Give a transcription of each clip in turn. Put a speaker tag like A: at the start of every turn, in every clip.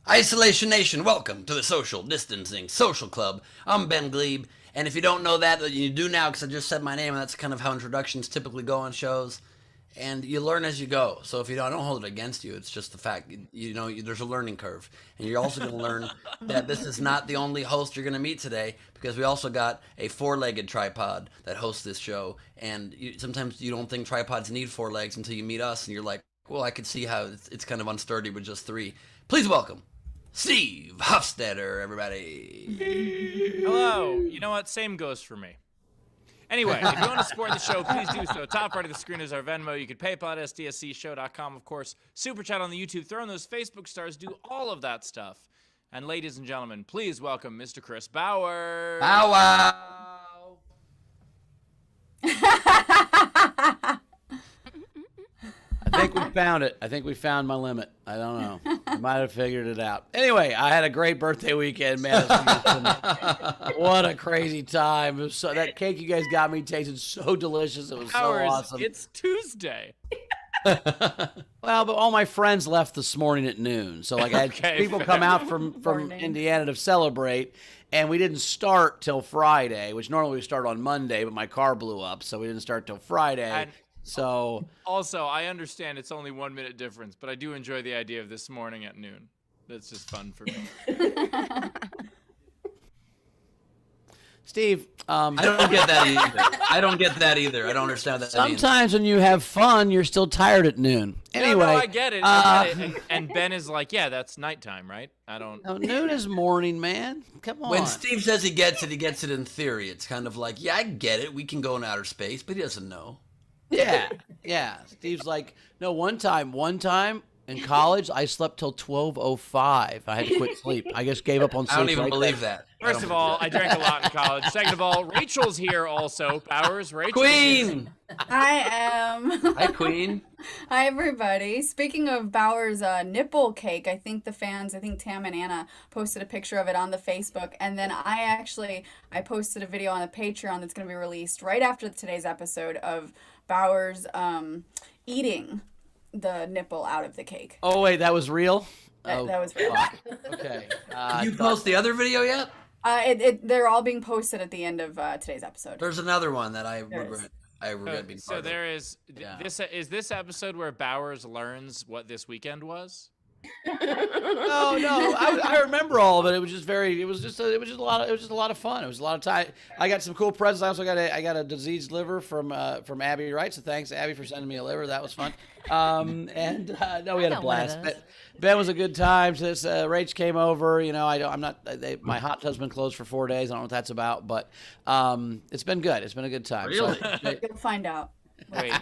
A: Isolation Nation, welcome to the Social Distancing Social Club. I'm Ben Gleib, and if you don't know that, you do now because I just said my name, and that's kind of how introductions typically go on shows. And you learn as you go. So if you don't, I don't hold it against you. It's just the fact, there's a learning curve. And you're also going to learn that this is not the only host you're going to meet today, because we also got a four-legged tripod that hosts this show. And sometimes you don't think tripods need four legs until you meet us, and you're like, well, I could see how it's kind of unsturdy with just three. Please welcome Steve Hofstetter, everybody.
B: Hello. You know what? Same goes for me. Anyway, if you want to support the show, please do so. Top right of the screen is our Venmo. You can PayPal at sdscshow.com, of course. Super chat on the YouTube. Throw in those Facebook stars. Do all of that stuff. And ladies and gentlemen, please welcome Mr. Chris Bauer.
A: Bow wow.
C: I think we found it. I think we found my limit. I don't know. I might have figured it out. Anyway, I had a great birthday weekend, man. What a crazy time. It was that cake you guys got me tasted so delicious. It was so awesome.
B: It's Tuesday.
C: Well, but all my friends left this morning at noon. So like I had people come out from Indiana to celebrate, and we didn't start till Friday, which normally we start on Monday, but my car blew up, so we didn't start till Friday. So
B: also, I understand it's only 1 minute difference, but I do enjoy the idea of this morning at noon. That's just fun for me.
C: Steve,
A: I don't get that either. I don't get that either. I don't understand what that means.
C: Sometimes when you have fun, you're still tired at noon. Anyway,
B: no, I get it. I get it. And Ben is like, yeah, that's nighttime, right? I don't.
C: No, noon is morning, man. Come on.
A: When Steve says he gets it in theory. It's kind of like, yeah, I get it. We can go in outer space, but he doesn't know.
C: Yeah. Steve's like, no, one time in college, I slept till 12:05. I had to quit sleep. I just gave up on sleep.
A: I don't even believe that.
B: First of all, I drank a lot in college. Second of all, Rachel's here also. Bowers, Rachel.
A: Queen!
D: I am.
A: Hi, Queen.
D: Hi, everybody. Speaking of Bauer's nipple cake, I think Tam and Anna posted a picture of it on the Facebook. And then I posted a video on the Patreon that's going to be released right after today's episode of Bauer's eating the nipple out of the cake.
C: Oh, wait, that was real?
D: That was real.
C: Okay.
A: Did you post the other video yet?
D: They're all being posted at the end of today's episode.
A: There's another one that I regret being
B: so
A: part
B: there
A: of.
B: is this episode where Bowers learns what this weekend was?
C: No, I remember all of it. It was just a lot of fun. It was a lot of time. I got some cool presents. I also got a diseased liver from Abby Wright. So thanks, Abby, for sending me a liver. That was fun. We had a blast. Ben was a good time. So Rach came over. My hot tub's been closed for 4 days. I don't know what that's about, but it's been good. It's been a good time.
A: Really?
D: You'll find out.
B: Wait,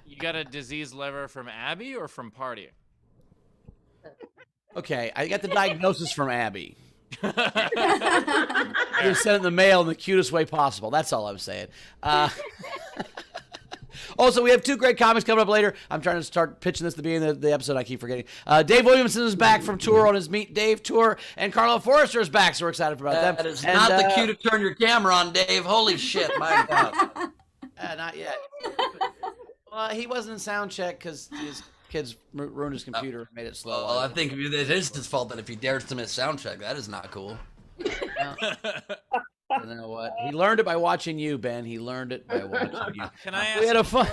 B: you got a diseased liver from Abby or from partying?
C: Okay, I got the diagnosis from Abby. You sent it in the mail in the cutest way possible. That's all I'm saying. Also, we have two great comics coming up later. I'm trying to start pitching this at the beginning of the episode. I keep forgetting. Dave Williamson is back from tour on his Meet Dave tour, and Carlisle Forrester is back, so we're excited about them.
A: That is not the cue to turn your camera on, Dave. Holy shit, my God.
C: Not yet. He wasn't in sound check because his kids ruined his computer and made it slow.
A: Well, I think it is his fault that if he dares to miss sound check, that is not cool.
C: You know what? He learned it by watching you, Ben. He learned it by watching you.
B: Can I ask?
C: We had a fun.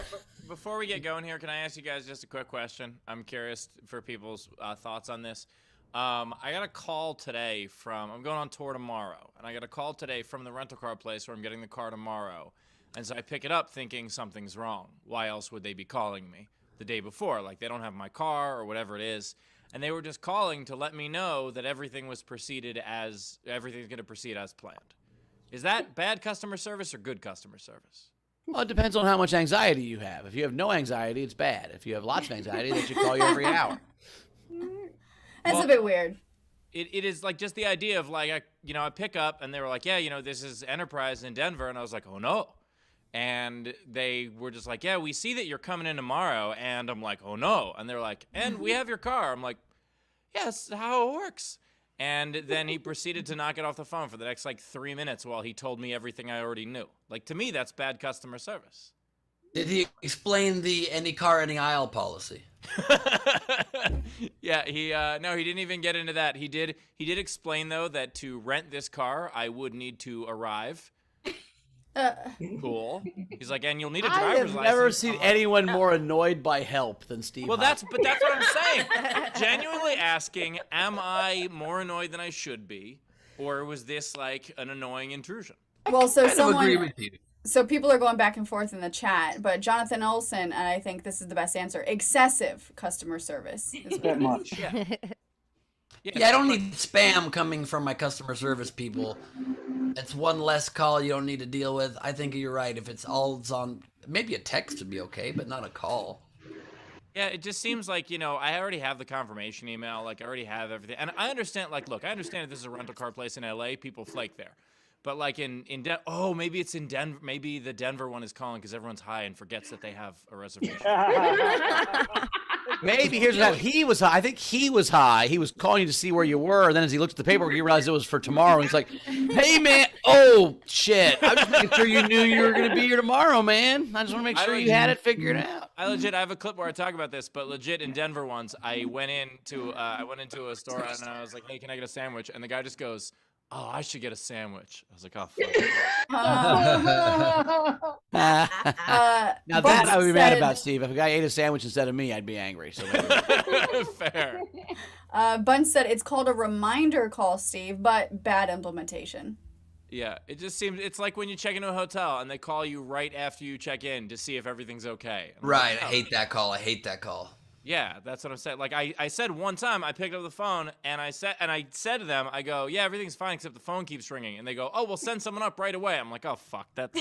B: Before we get going here, can I ask you guys just a quick question? I'm curious for people's thoughts on this. I got a call today I'm going on tour tomorrow, and I got a call today from the rental car place where I'm getting the car tomorrow. And so I pick it up thinking something's wrong. Why else would they be calling me the day before? Like they don't have my car or whatever it is. And they were just calling to let me know that everything's going to proceed as planned. Is that bad customer service or good customer service?
C: Well, it depends on how much anxiety you have. If you have no anxiety, it's bad. If you have lots of anxiety, they should call you every hour.
D: That's a bit weird.
B: It is like just the idea of like, I pick up and they were like, yeah, this is Enterprise in Denver. And I was like, oh no. And they were just like, yeah, we see that you're coming in tomorrow. And I'm like, oh no. And they're like, and we have your car. I'm like, yes, how it works. And then he proceeded to not get off the phone for the next 3 minutes while he told me everything I already knew. To me, that's bad customer service.
A: Did he explain the any car, any aisle policy?
B: Yeah, he no, he didn't even get into that. He did explain though that to rent this car, I would need to arrive. Cool. He's like, and you'll need a
C: I
B: driver's
C: have
B: license.
C: never seen anyone more annoyed by help than Steve.
B: Well, that's what I'm saying. Genuinely asking, am I more annoyed than I should be, or was this like an annoying intrusion?
D: Well, so
A: I kind of agree with you.
D: So people are going back and forth in the chat, but Jonathan Olson, and I think this is the best answer, excessive customer service. Is
E: That much.
A: Yeah, I don't need spam coming from my customer service people. It's one less call you don't need to deal with. I think you're right. If it's all on, maybe a text would be okay, but not a call.
B: Yeah, it just seems like, I already have the confirmation email. Like, I already have everything. And I understand, like, look, I understand if this is a rental car place in LA, people flake there. But, like, maybe it's in Denver. Maybe the Denver one is calling because everyone's high and forgets that they have a reservation.
C: Maybe here's what happened. He was high. I think he was high. He was calling you to see where you were, and then as he looked at the paperwork, he realized it was for tomorrow. And he's like, "Hey, man! Oh shit! I'm just making sure you knew you were going to be here tomorrow, man. I just want to make sure you had it figured out."
B: I have a clip where I talk about this, but legit in Denver once, I went into a store and I was like, "Hey, can I get a sandwich?" And the guy just goes, "Oh, I should get a sandwich." I was like, "Oh, fuck."
C: Now that I would be mad about, Steve. If a guy ate a sandwich instead of me, I'd be angry. So
B: Fair.
D: Bunch said it's called a reminder call, Steve, but bad implementation.
B: Yeah, it just seems it's like when you check into a hotel and they call you right after you check in to see if everything's okay.
A: Right, I hate that call. I hate that call.
B: Yeah, that's what I'm saying. Like I said one time, I picked up the phone and I said to them, I go, "Yeah, everything's fine except the phone keeps ringing." And they go, "Oh, we'll send someone up right away." I'm like, "Oh fuck, that's."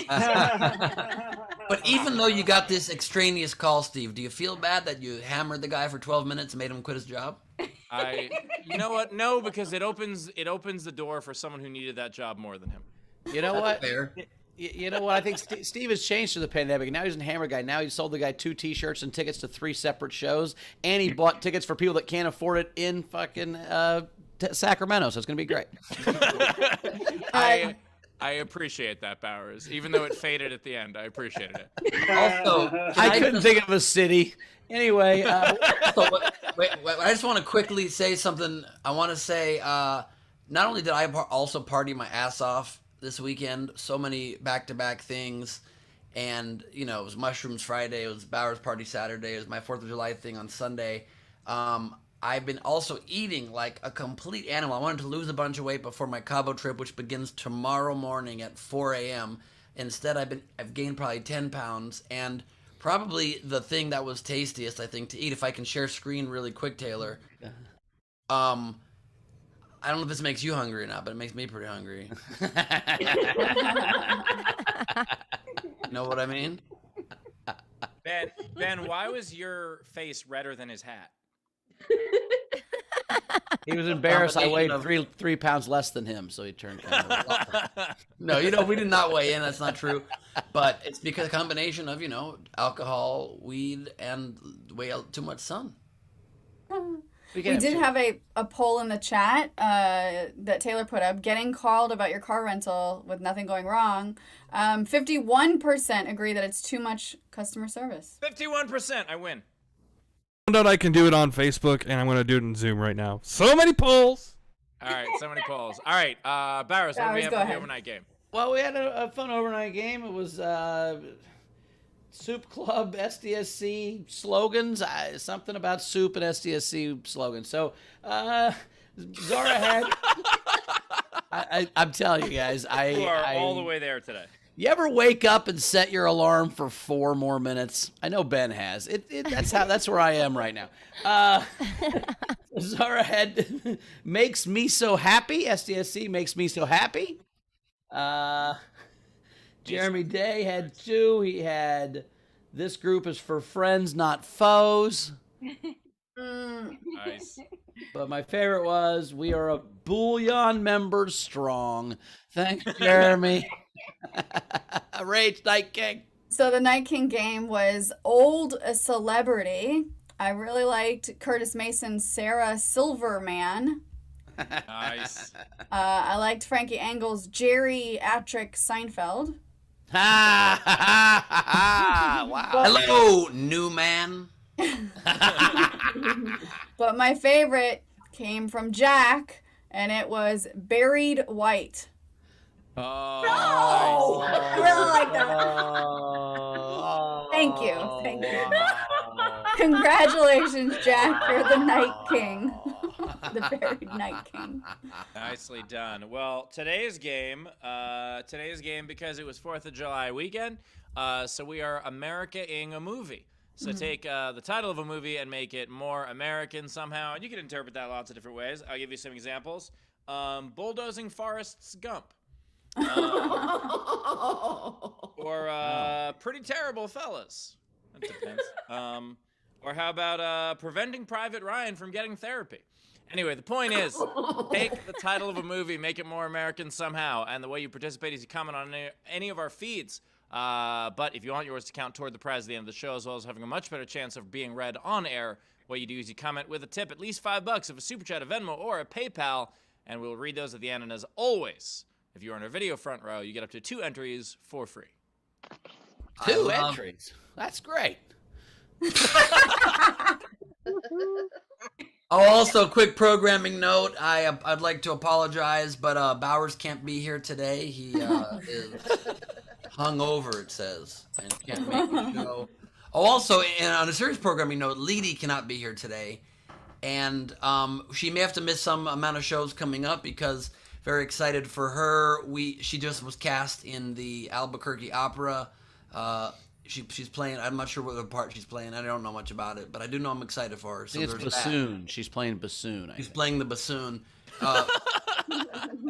A: But even though you got this extraneous call, Steve, do you feel bad that you hammered the guy for 12 minutes and made him quit his job?
B: You know what? No, because it opens the door for someone who needed that job more than him.
C: you know what?
A: Fair.
C: You know what? I think Steve has changed through the pandemic. Now he's a hammer guy. Now he sold the guy 2 T-shirts and tickets to 3 separate shows, and he bought tickets for people that can't afford it in fucking Sacramento. So it's gonna be great.
B: I appreciate that, Bowers. Even though it faded at the end, I appreciated it.
A: Also,
C: I couldn't think of a city. Anyway,
A: wait, I just want to quickly say something. I want to say, not only did I also party my ass off this weekend, so many back-to-back things, and it was Mushrooms Friday, it was Bowers Party Saturday, it was my 4th of July thing on Sunday. I've been also eating like a complete animal. I wanted to lose a bunch of weight before my Cabo trip, which begins tomorrow morning at 4 a.m. Instead, I've gained probably 10 pounds, and probably the thing that was tastiest, I think, to eat, if I can share screen really quick, Taylor. I don't know if this makes you hungry or not, but it makes me pretty hungry. You know what I mean?
B: Ben, why was your face redder than his hat?
C: he was embarrassed. I weighed 3 pounds less than him, so he turned kind of.
A: No, we did not weigh in. That's not true. But it's because a combination of alcohol, weed, and way too much sun.
D: We did have a poll in the chat that Taylor put up. Getting called about your car rental with nothing going wrong. 51% agree that it's too much customer service.
B: 51%, I win.
F: I found out I can do it on Facebook, and I'm going to do it in Zoom right now. So many polls.
B: All right, so many polls. All right, Bowers, what do we have for the overnight game?
C: Well, we had a fun overnight game. It was Soup Club SDSC slogans. Something about soup and SDSC slogans. So Zara had. I'm telling you guys,
B: You are all the way there today.
C: You ever wake up and set your alarm for 4 more minutes? I know Ben has. That's where I am right now. Zara had makes me so happy. SDSC makes me so happy. Jeremy Day had 2. He had this group is for friends, not foes.
B: Nice.
C: But my favorite was we are a Bullion members strong. Thanks, Jeremy. Rage Night King.
D: So the Night King game was Old Celebrity. I really liked Curtis Mason's Sarah Silverman.
B: Nice.
D: I liked Frankie Engel's Jerry Atrick Seinfeld.
C: Ha ha ha ha! Wow.
A: Hello, new man.
D: But my favorite came from Jack, and it was Buried White.
B: Oh,
D: I really like that. Thank you. Thank you. Congratulations, Jack. You're the Night King. The Buried Night King.
B: nicely done. Well, today's game, because it was 4th of July weekend, so we are America-ing a movie. So take the title of a movie and make it more American somehow, and you can interpret that lots of different ways. I'll give you some examples. Bulldozing Forrest's Gump. Or Pretty Terrible Fellas. That depends. Or how about Preventing Private Ryan from Getting Therapy? Anyway, the point is, take the title of a movie, make it more American somehow, and the way you participate is you comment on any of our feeds. But if you want yours to count toward the prize at the end of the show, as well as having a much better chance of being read on air, what you do is you comment with a tip, at least $5 of a Super Chat, a Venmo, or a PayPal, and we'll read those at the end. And as always, if you're in our video front row, you get up to 2 entries for free.
C: 2 entries. That's great.
A: Oh, also, quick programming note. I'd like to apologize, but Bowers can't be here today. He is hungover, it says, and can't make the show. Oh, also, on a serious programming note, Leedy cannot be here today, and she may have to miss some amount of shows coming up because very excited for her. She just was cast in the Albuquerque Opera. She's playing. I'm not sure what part she's playing. I don't know much about it, but I do know I'm excited for her. So
C: I think it's bassoon. She's playing bassoon.
A: She's playing the bassoon.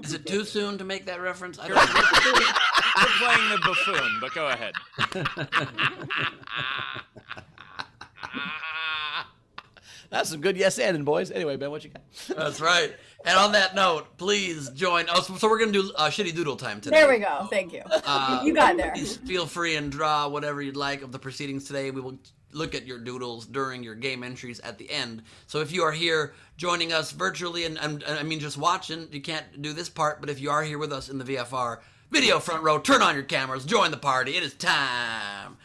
A: Is it too soon to make that reference? I don't know.
B: You're playing the buffoon, but go ahead.
C: That's some good yes anding, boys. Anyway, Ben, what you got?
A: That's right. And on that note, please join. Oh, so we're gonna do Shitty Doodle time today.
D: There we go. Thank you. You got there.
A: Please feel free and draw whatever you'd like of the proceedings today. We will look at your doodles during your game entries at the end. So if you are here joining us virtually, and I mean just watching, you can't do this part, but if you are here with us in the VFR video front row, turn on your cameras, join the party. It is time.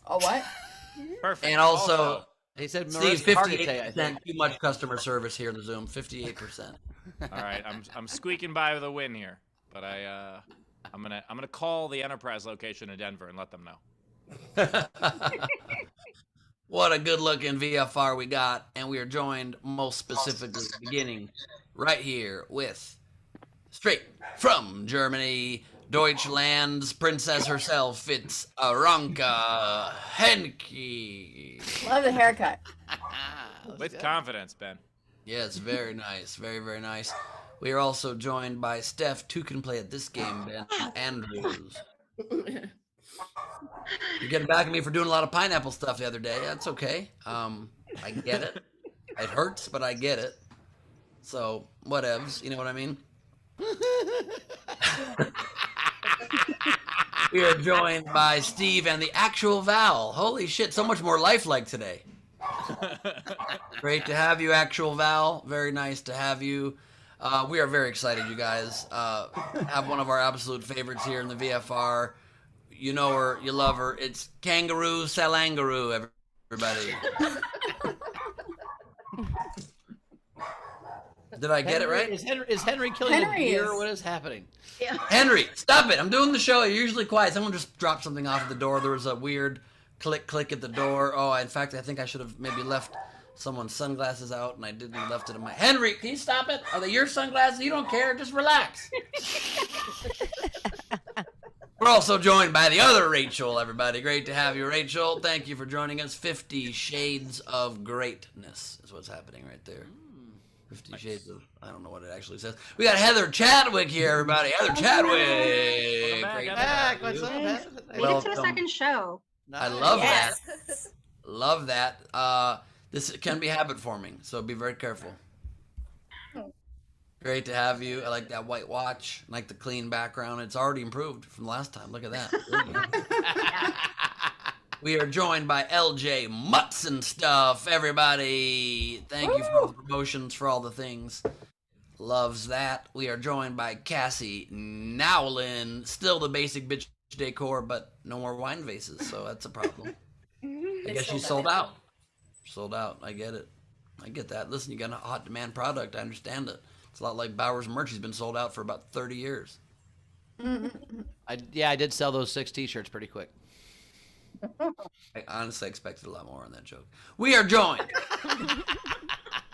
D: Oh, what?
B: Perfect.
A: And also,
C: He said
A: Steve,
C: Marissa Hargitay, I
A: 58%
C: think.
A: too much customer service here in the Zoom. 58%.
B: All right, I'm squeaking by with a win here, but I'm gonna call the Enterprise location in Denver and let them know.
A: What a good-looking VFR we got, and we are joined most specifically beginning right here with straight from Germany, Deutschland's princess herself. It's Aranka Henke.
D: Love the haircut.
B: With confidence, Ben.
A: Yes, very nice, very very nice. We are also joined by Steph, who can play at this game, Ben Andrews. You're getting back at me for doing a lot of pineapple stuff the other day. That's okay. I get it. It hurts, but I get it. So, whatevs. You know what I mean? We are joined by Steve and the actual Val. Holy shit, so much more lifelike today. Great to have you, actual Val. Very nice to have you. We are very excited, you guys. Have one of our absolute favorites here in the VFR. You know her, you love her. It's Kangaroo Salangaroo, everybody. Did I get it right?
C: Is Henry killing
D: Henry
C: a deer?
D: is.
C: What is happening?
E: Yeah.
A: Henry, stop it. I'm doing the show. You're usually quiet. Someone just dropped something off at the door. There was a weird click at the door. Oh, in fact, I think I should have maybe left someone's sunglasses out, and I didn't left it in my... Henry, can you stop it? Are they your sunglasses? You don't care. Just relax. We're also joined by the other Rachel, everybody. Great to have you, Rachel. Thank you for joining us. 50 Shades of Greatness is what's happening right there. 50 Shades of... I don't know what it actually says. We got Heather Chadwick here, everybody. Heather Chadwick.
B: Welcome back,
A: Great to
B: Heather.
A: have
C: What's
A: you.
C: up,
E: Thanks.
C: Heather?
E: We get to a
A: Welcome.
E: second show.
A: I love
D: Yes.
A: that. Love that. This can be habit forming, so be very careful. Great to have you. I like that white watch. I like the clean background. It's already improved from last time. Look at that. We are joined by LJ Mutts and Stuff, everybody. Thank you for all the promotions, for all the things. Loves that. We are joined by Cassie Nowlin, still the basic bitch decor, but no more wine vases, so that's a problem. I guess she's
D: sold
A: sold out. Sold out. I get it. I get that. Listen, you got a hot demand product. I understand it. It's a lot like Bowers merch. He's been sold out for about 30 years.
C: I did sell those 6 T-shirts pretty quick.
A: I honestly expected a lot more on that joke. We are joined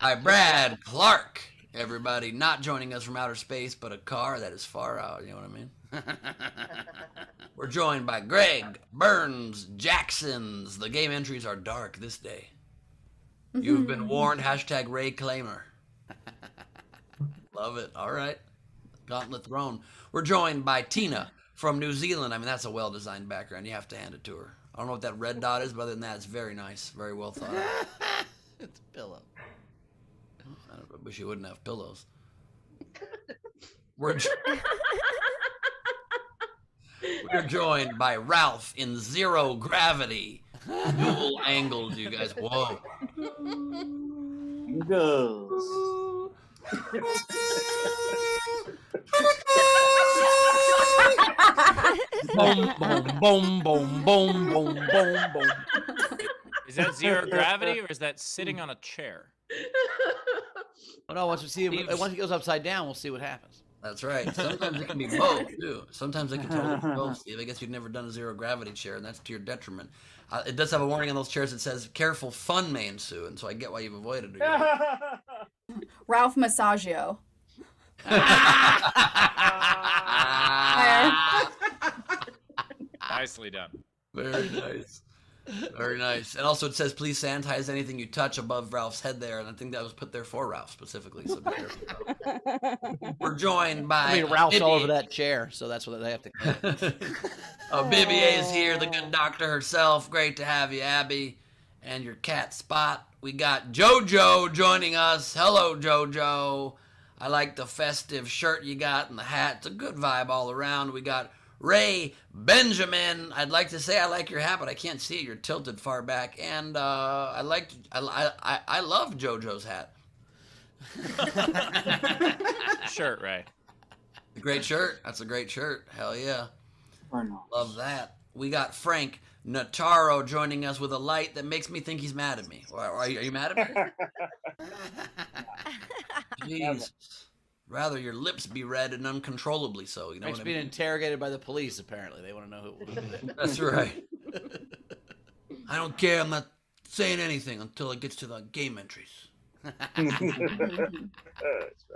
A: by Brad Clark. Everybody not joining us from outer space, but a car that is far out. You know what I mean? We're joined by Greg Burns Jacksons. The game entries are dark this day. You've been warned. Hashtag Ray Claimer. Love it. All right. Gauntlet thrown. We're joined by Tina from New Zealand. I mean, that's a well-designed background. You have to hand it to her. I don't know what that red dot is, but other than that, it's very nice. Very well thought out.
C: It's a pillow.
A: I wish you wouldn't have pillows. We're joined by Ralph in Zero Gravity. Dual angles, you guys. Whoa.
E: Goes.
C: Boom, boom, boom, boom, boom, boom, boom, boom.
B: Is that zero gravity or is that sitting on a chair?
C: Oh, no, once he goes upside down, we'll see what happens.
A: That's right. Sometimes it can be both, too. Sometimes it can totally be both, Steve. I guess you've never done a zero gravity chair, and that's to your detriment. It does have a warning on those chairs that says, careful fun may ensue, and so I get why you've avoided it.
D: Ralph Massagio.
B: Nicely done.
A: Very nice. Very nice. And also it says, please sanitize anything you touch above Ralph's head there, and I think that was put there for Ralph specifically, so be careful. We're joined by...
C: I mean, Ralph's all over that chair, so that's what they have to...
A: Bibier is here, the good doctor herself. Great to have you, Abby. And your cat Spot. We got JoJo joining us. Hello, JoJo. I like the festive shirt you got and the hat. It's a good vibe all around. We got Ray Benjamin. I'd like to say I like your hat, but I can't see it. You're tilted far back. And I love JoJo's hat.
B: Shirt, Ray.
A: A great shirt. That's a great shirt. Hell yeah. Love that. We got Frank Notaro joining us with a light that makes me think he's mad at me. Are you mad at me? Jeez. Rather your lips be red and uncontrollably so. You know
C: Frank's
A: what I
C: being
A: mean?
C: interrogated by the police, apparently. They want to know who did it.
A: That's right. I don't care. I'm not saying anything until it gets to the game entries.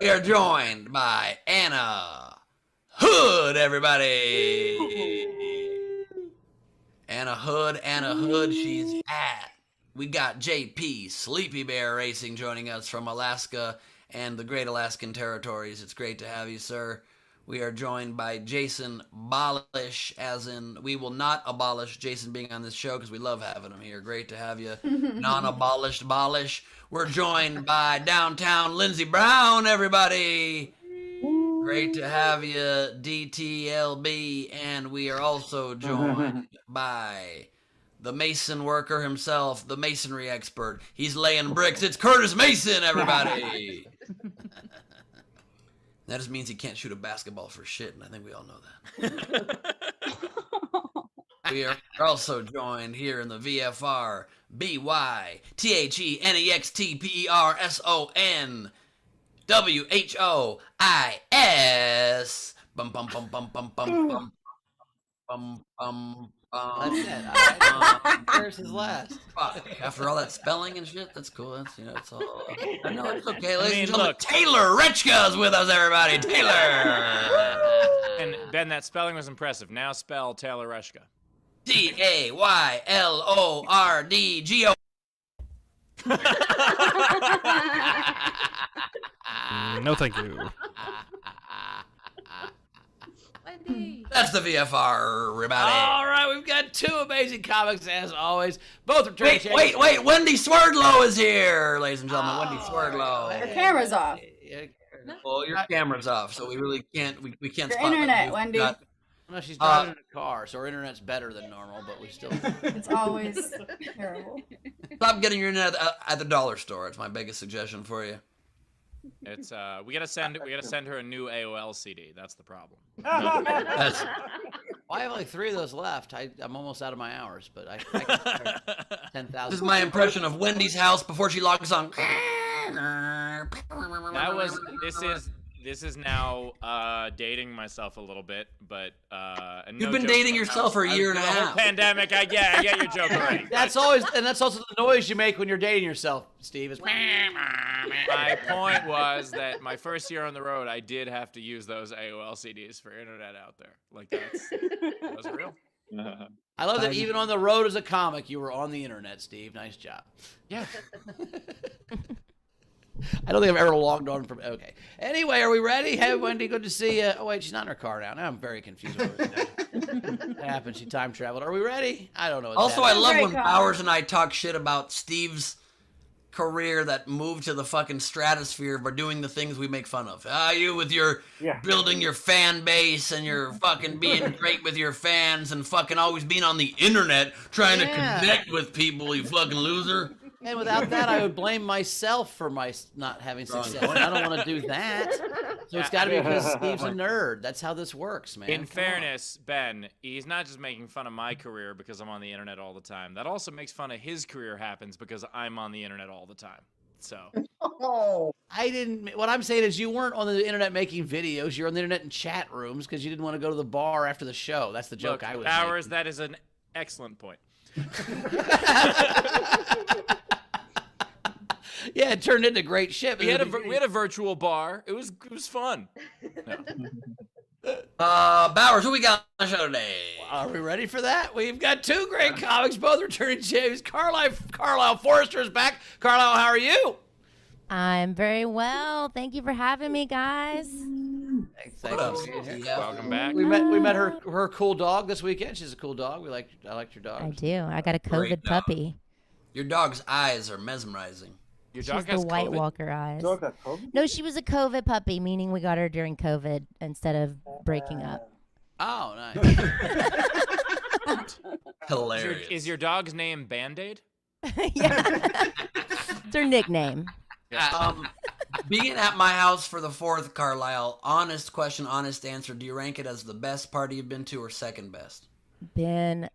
A: We are joined by Anna Hood, everybody. Anna Hood, she's at. We got JP Sleepy Bear Racing joining us from Alaska and the Great Alaskan Territories. It's great to have you, sir. We are joined by Jason Bolish, as in we will not abolish Jason being on this show because we love having him here. Great to have you, non-abolished Bolish. We're joined by downtown Lindsey Brown, everybody. Great to have you, DTLB. And we are also joined by the mason worker himself, the masonry expert. He's laying bricks. It's Curtis Mason, everybody. That just means he can't shoot a basketball for shit, and I think we all know that. We are also joined here in the VFR, BYTHENEXTPERSONWHOIS. Bum bum bum bum bum bum bum bum.
C: That's it. All right. Where's his last?
A: Fuck. After all that spelling and shit, that's cool. That's, it's all. I know it's okay. Ladies and gentlemen,
B: look.
A: Taylor Retchka is with us, everybody. Taylor.
B: And Ben, that spelling was impressive. Now spell Taylor Reshka.
A: TAYLORDGO.
F: No, thank you.
A: That's the VFR, everybody.
C: All right, we've got 2 amazing comics as always. Both are
A: Wait, Wendy Swerdlow is here, ladies and gentlemen. Wendy Swerdlow.
D: Your camera's off.
A: Well, your camera's off, so we really can't. We can't.
D: Your
A: spot
D: internet,
A: you.
D: Wendy.
C: No, she's driving in a car, so her internet's better than normal, but we still...
D: It's always terrible.
A: Stop getting your internet at the dollar store. It's my biggest suggestion for you.
B: It's we gotta send her a new AOL CD. That's the problem.
C: Well, I have like 3 of those left. I'm almost out of my hours, but I can spare 10,000.
A: This is my impression of Wendy's house before she logs on.
B: This is now dating myself a little bit, but and
A: You've
B: no
A: been
B: joke
A: dating
B: about
A: yourself for a year and a
B: the whole
A: half.
B: Pandemic, I get your joke already.
C: That's also the noise you make when you're dating yourself, Steve. Is
B: My point was that my first year on the road, I did have to use those AOL CDs for internet out there. Like that was real.
C: I love that even on the road as a comic, you were on the internet, Steve. Nice job.
B: Yeah.
C: I don't think I've ever logged on from. Okay. Anyway, are we ready? Hey, Wendy, good to see you. Oh wait, she's not in her car now. Now I'm very confused. What happened? She time traveled. Are we ready? I don't know.
A: Also, I love when
D: Great
A: Bowers and I talk shit about Steve's career that moved to the fucking stratosphere by doing the things we make fun of. You with your building your fan base and your fucking being great with your fans and fucking always being on the internet trying to connect with people, you fucking loser.
C: And without that, I would blame myself for my not having success. And I don't want to do that. So it's got to be because Steve's a nerd. That's how this works, man.
B: In fairness, Ben, he's not just making fun of my career because I'm on the internet all the time. That also makes fun of his career happens because I'm on the internet all the time. So
C: I didn't. What I'm saying is, you weren't on the internet making videos. You're on the internet in chat rooms because you didn't want to go to the bar after the show. That's the joke I was
B: Bowers,
C: making.
B: that is an excellent point.
C: Yeah, it turned into great shit.
B: We had a virtual bar. It was fun.
A: Bowers, who we got on the show today?
C: Are we ready for that? We've got 2 great comics, both returning champions. Carlisle Forrester is back. Carlisle, how are you?
G: I'm very well. Thank you for having me, guys.
C: Thanks.
B: Welcome back.
C: We met her cool dog this weekend. She's a cool dog. I liked your dog.
G: I do. I got a
A: Great
G: COVID
A: dog.
G: puppy.
A: Your dog's eyes are mesmerizing.
B: Your
G: She's
B: dog
G: the
B: has
G: White
B: COVID?
G: Walker eyes.
E: Dog got COVID?
G: No, she was a COVID puppy, meaning we got her during COVID instead of breaking up.
C: Oh, nice.
A: Hilarious.
B: Is your dog's name Band-Aid?
G: Yeah. It's her nickname.
A: Being at my house for the 4th, Carlisle, honest question, honest answer. Do you rank it as the best party you've been to or second best?
G: Ben,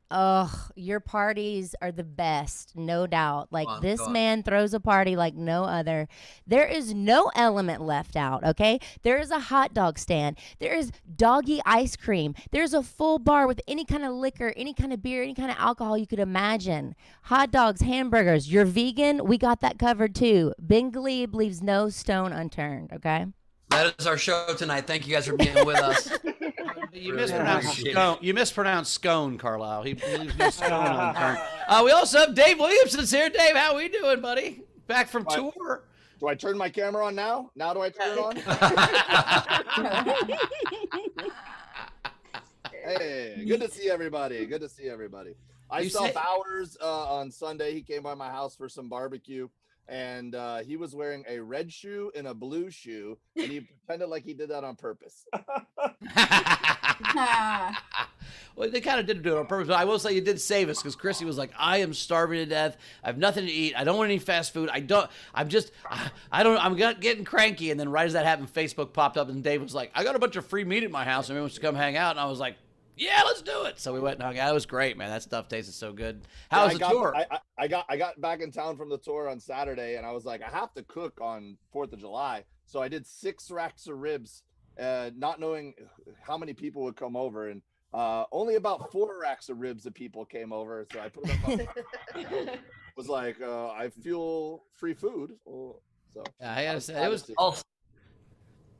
G: your parties are the best, no doubt. Like,
A: Go on,
G: this
A: go on.
G: man throws a party like no other. There is no element left out, okay? There is a hot dog stand. There is doggy ice cream. There's a full bar with any kind of liquor, any kind of beer, any kind of alcohol you could imagine. Hot dogs, hamburgers. You're vegan, we got that covered too. Ben Gleib leaves no stone unturned, okay?
A: That is our show tonight. Thank you guys for being with us.
C: You
A: Really
C: mispronounced
A: appreciate
C: scone. You mispronounced scone, Carlisle. He leaves no stone unturned. We also have Dave Williamson's here. Dave, how we doing, buddy? Back from tour.
H: Do I turn my camera on now? Now do I turn it on? Hey, good to see everybody. Good to see everybody. I saw Bowers on Sunday. He came by my house for some barbecue, and he was wearing a red shoe and a blue shoe, and he pretended like he did that on purpose.
C: Well, they kind of did do it on purpose, but I will say you did save us because Chrissy was like, I am starving to death. I have nothing to eat. I don't want any fast food. I'm getting cranky. And then right as that happened, Facebook popped up and Dave was like, I got a bunch of free meat at my house and everyone wants to come hang out. And I was like, yeah, let's do it. So we went and hung out. It was great, man. That stuff tasted so good. How was the tour?
H: I got back in town from the tour on Saturday, and I was like, I have to cook on 4th of July. So I did 6 racks of ribs, not knowing how many people would come over. And only about 4 racks of ribs of people came over. So I put them up. Was like, I feel free food. So
C: Yeah, I gotta say, it was
A: Also,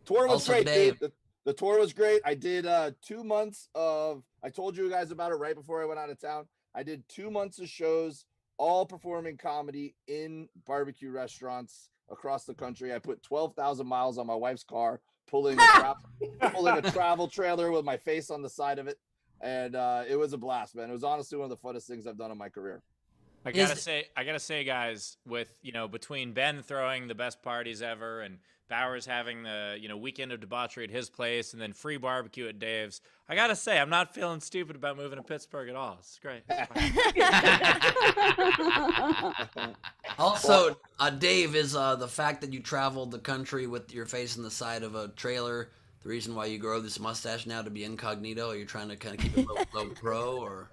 H: tour was
A: Also,
H: great,
A: Dave.
H: dude. The tour was great. I did 2 months of, I told you guys about it right before I went out of town. I did 2 months of shows, all performing comedy in barbecue restaurants across the country. I put 12,000 miles on my wife's car, pulling a travel trailer with my face on the side of it. And it was a blast, man. It was honestly one of the funnest things I've done in my career.
B: I gotta say, guys, with between Ben throwing the best parties ever and Bowers having the weekend of debauchery at his place and then free barbecue at Dave's, I gotta say I'm not feeling stupid about moving to Pittsburgh at all. It's great.
A: Also, Dave, is the fact that you traveled the country with your face on the side of a trailer the reason why you grow this mustache now to be incognito? Or you're trying to kind of keep it low pro, or?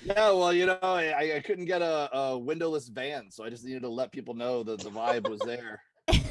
H: Yeah, well, I couldn't get a windowless van, so I just needed to let people know that the vibe was there.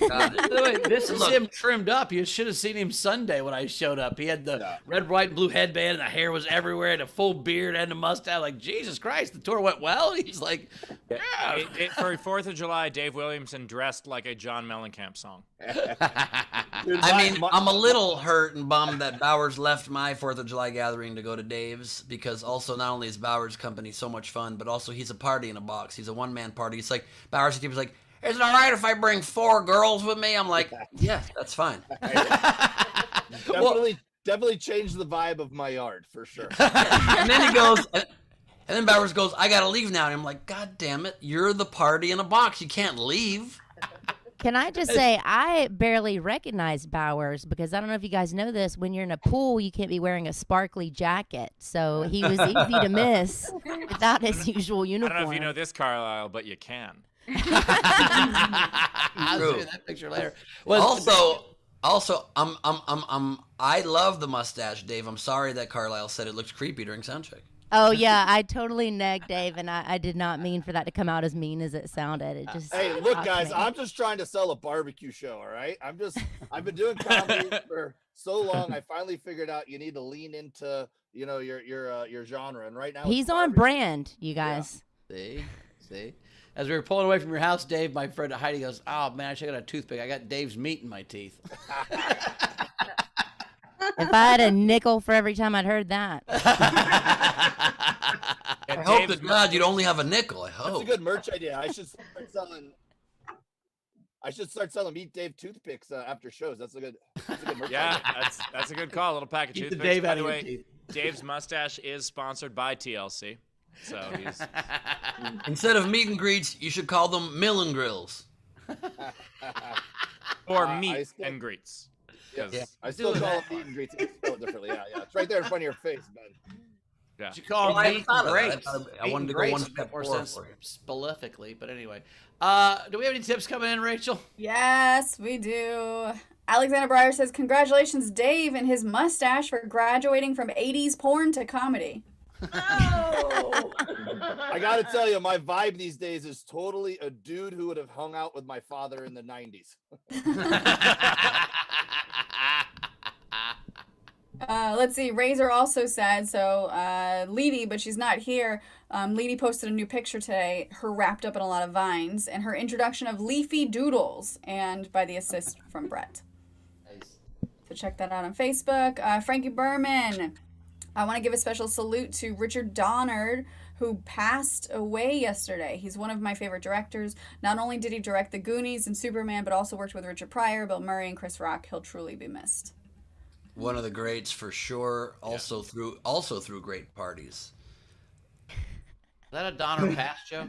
C: By the way, this is him trimmed up. You should have seen him Sunday when I showed up. He had the red, white, and blue headband, and the hair was everywhere, and a full beard and a mustache. Like, Jesus Christ, the tour went well. He's like, yeah.
B: For 4th of July, Dave Williamson dressed like a John Mellencamp song.
H: Dude,
A: I mean, I'm a little hurt and bummed that Bowers left my 4th of July gathering to go to Dave's, because also not only is Bowers' company so much fun, but also he's a party in a box. He's a one-man party. It's like Bowers' team was like, is it all right if I bring 4 girls with me? I'm like, yeah, that's fine.
H: Definitely changed the vibe of my yard for sure.
A: And then he goes, and then Bowers goes, I gotta leave now. And I'm like, God damn it, you're the party in a box. You can't leave.
G: Can I just say, I barely recognized Bowers because I don't know if you guys know this. When you're in a pool, you can't be wearing a sparkly jacket. So he was easy to miss without his usual uniform.
B: I don't know if you know this, Carlisle, but you can.
C: I'll show you that picture later.
A: Also, I love the mustache, Dave. I'm sorry that Carlisle said it looked creepy during soundcheck.
G: Oh yeah, I totally negged Dave, and I did not mean for that to come out as mean as it sounded. It just
H: Hey, look, guys, I'm just trying to sell a barbecue show. All right, I've been doing comedy for so long. I finally figured out you need to lean into your genre, and right now
G: he's on brand, you guys.
C: Yeah. See. As we were pulling away from your house, Dave, my friend Heidi goes, "Oh man, I should have got a toothpick. I got Dave's meat in my teeth."
G: If I had a nickel for every time I'd heard that.
A: I hope to God you'd only have a nickel. I hope.
H: That's a good merch idea. I should start selling Meet Dave toothpicks after shows. That's a good merch idea.
B: that's a good call. A little pack of
C: Keep
B: toothpicks.
C: the Dave
B: By
C: out
B: the
C: of your
B: way,
C: teeth.
B: Dave's mustache is sponsored by TLC. So he's
A: Instead of meet and greets, you should call them mill and grills.
B: or meet and greets.
H: Yeah. I still call it meet and greets. It's spelled differently. Yeah. It's right there in front of your face, Ben.
B: Yeah.
C: You call
A: Well, I
C: them meat
A: thought
C: and
A: of that.
C: grapes.
A: I wanted to go one step
C: more
A: forward
C: sense
A: for you.
C: specifically, but anyway. Do we have any tips coming in, Rachel?
D: Yes, we do. Alexander Breyer says, congratulations, Dave, and his mustache for graduating from 80s porn to comedy.
C: Oh.
H: I gotta tell you, my vibe these days is totally a dude who would have hung out with my father in the 90s.
D: Let's see. Razor also said, so Leedy, but she's not here. Leedy posted a new picture today, her wrapped up in a lot of vines, and her introduction of leafy doodles, and by the assist from Brett.
C: Nice.
D: So check that out on Facebook. Frankie Berman. I want to give a special salute to Richard Donner, who passed away yesterday. He's one of my favorite directors. Not only did he direct The Goonies and Superman, but also worked with Richard Pryor, Bill Murray, and Chris Rock. He'll truly be missed.
A: One of the greats for sure. Also through great parties.
C: Is that a Donner Pass joke?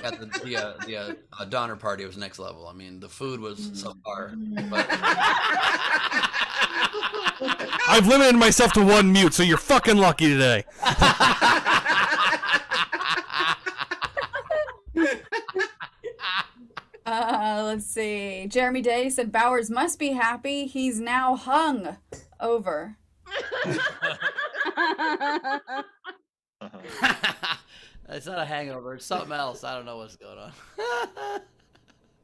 A: At the Donner party was next level. I mean, the food was subpar. But
F: I've limited myself to 1 mute, so you're fucking lucky today.
D: Let's see. Jeremy Day said Bowers must be happy. He's now hung over.
C: It's not a hangover. It's something else. I don't know what's going on.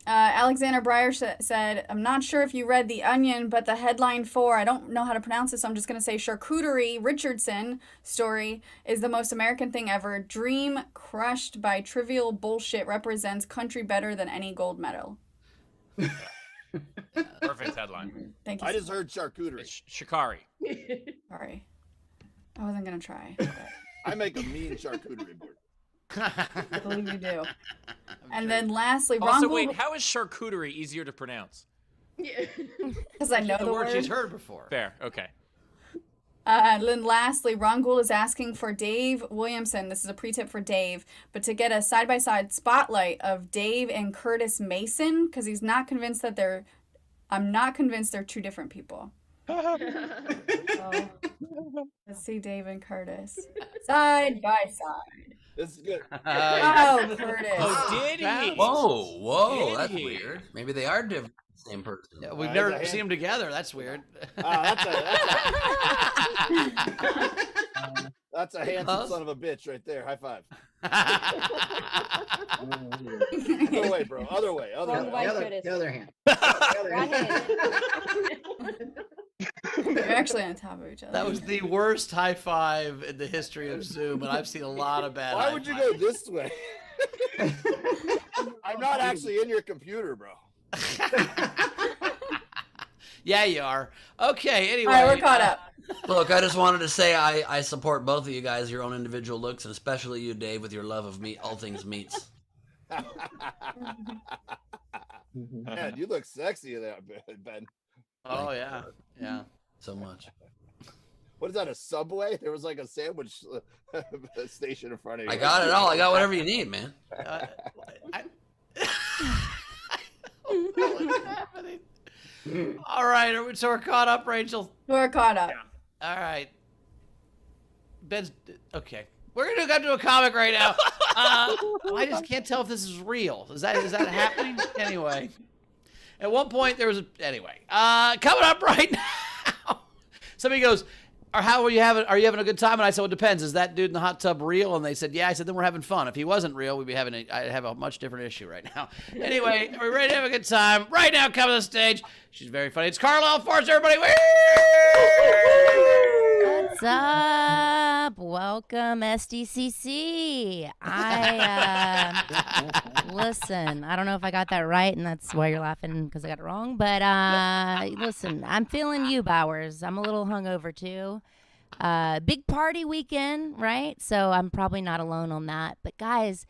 D: Alexander Breyer said, I'm not sure if you read The Onion, but the headline for, I don't know how to pronounce this, so I'm just going to say Charcuterie Richardson story is the most American thing ever. Dream crushed by trivial bullshit represents country better than any gold medal.
B: Perfect headline.
D: Thank you.
H: I just heard charcuterie.
B: It's Shikari.
D: Sorry. I wasn't going to try.
H: I make a mean charcuterie board.
D: I believe you do. And then lastly,
B: Also,
D: Ron
B: wait,
D: Gould,
B: how is charcuterie easier to pronounce?
D: because I know
C: The
D: the
C: word
D: word.
C: she's heard before.
B: Fair. Okay.
D: And then lastly, Ron Gould is asking for Dave Williamson. This is a pre-tip for Dave, but to get a side-by-side spotlight of Dave and Curtis Mason, because he's not convinced that they're. I'm not convinced they're two different people. So, let's see Dave and Curtis side by side.
H: This is good.
D: Oh, Curtis.
B: Oh, did he?
A: whoa,
B: Did
A: that's
B: he?
A: weird. Maybe they are Same person.
C: Yeah, we've
H: he's
C: never
H: a hand-
C: seen them together. That's weird.
H: That's a handsome
C: Close.
H: son of a bitch right there. High five. Other way, bro. Other way.
E: The other hand.
D: They're actually on top of each other.
C: That was the worst high five in the history of Zoom, and I've seen a lot of bad.
H: Why would you go this way? I'm not actually in your computer, bro.
C: Yeah, you are. Okay, anyway.
D: All right, we're caught up.
A: Look, I just wanted to say I support both of you guys, your own individual looks, and especially you, Dave, with your love of meat, all things meats.
H: Man, you look sexy there, Ben.
C: Oh, yeah. Yeah.
A: So much.
H: What is that, a Subway? There was like a sandwich station in front of you.
A: I got it all. I got whatever you need, man.
C: What's happening? All right, so we're caught up, Rachel.
D: We're caught up.
C: All right. Ben's okay. We're gonna do a comic right now. I just can't tell if this is real. Is that happening? Anyway, at one point there was anyway. Coming up right now. Somebody goes, "Or how are you having? Are you having a good time?" And I said, "Well, it depends. Is that dude in the hot tub real?" And they said, "Yeah." I said, "Then we're having fun. If he wasn't real, we'd be having I'd have a much different issue right now." Anyway, are we ready to have a good time? Right now, coming to the stage. She's very funny. It's Carlisle Forrester, everybody.
G: What's up? Welcome, SDCC. Listen, I don't know if I got that right, and that's why you're laughing because I got it wrong. But listen, I'm feeling you, Bowers. I'm a little hungover too. Big party weekend, right? So I'm probably not alone on that. But guys,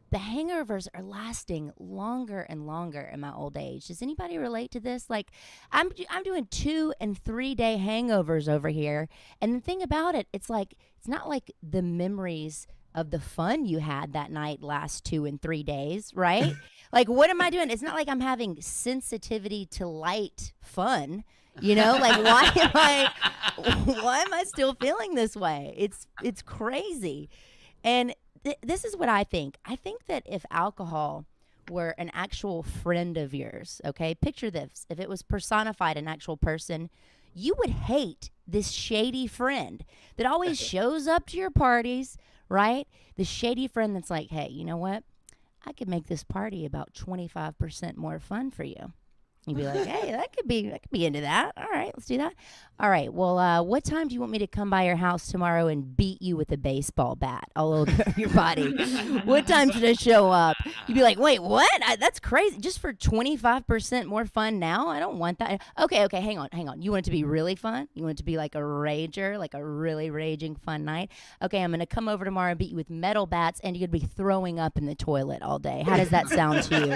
G: the hangovers are lasting longer and longer in my old age. Does anybody relate to this? Like, I'm doing 2 and 3 day hangovers over here. And the thing about it, it's like, it's not like the memories of the fun you had that night last 2 and 3 days, right? Like, what am I doing? It's not like I'm having sensitivity to light fun. You know, like why am I still feeling this way? It's crazy. And this is what I think. I think that if alcohol were an actual friend of yours, okay, picture this. If it was personified an actual person, you would hate this shady friend that always shows up to your parties, right? The shady friend that's like, hey, you know what? I could make this party about 25% more fun for you. You'd be like, hey, I could be into that. All right, let's do that. All right, well, what time do you want me to come by your house tomorrow and beat you with a baseball bat all over your body? What time should I show up? You'd be like, wait, what? That's crazy. Just for 25% more fun now? I don't want that. Okay, hang on. You want it to be really fun? You want it to be like a rager, like a really raging fun night? Okay, I'm going to come over tomorrow and beat you with metal bats, and you're going to be throwing up in the toilet all day. How does that sound to you?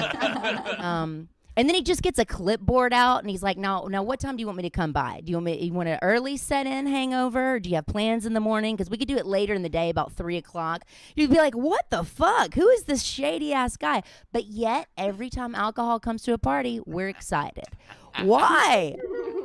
G: And then he just gets a clipboard out, and he's like, now, what time do you want me to come by? Do you want an early set-in hangover? Or do you have plans in the morning? Because we could do it later in the day, about 3 o'clock. You'd be like, what the fuck? Who is this shady-ass guy? But yet, every time alcohol comes to a party, we're excited. Why?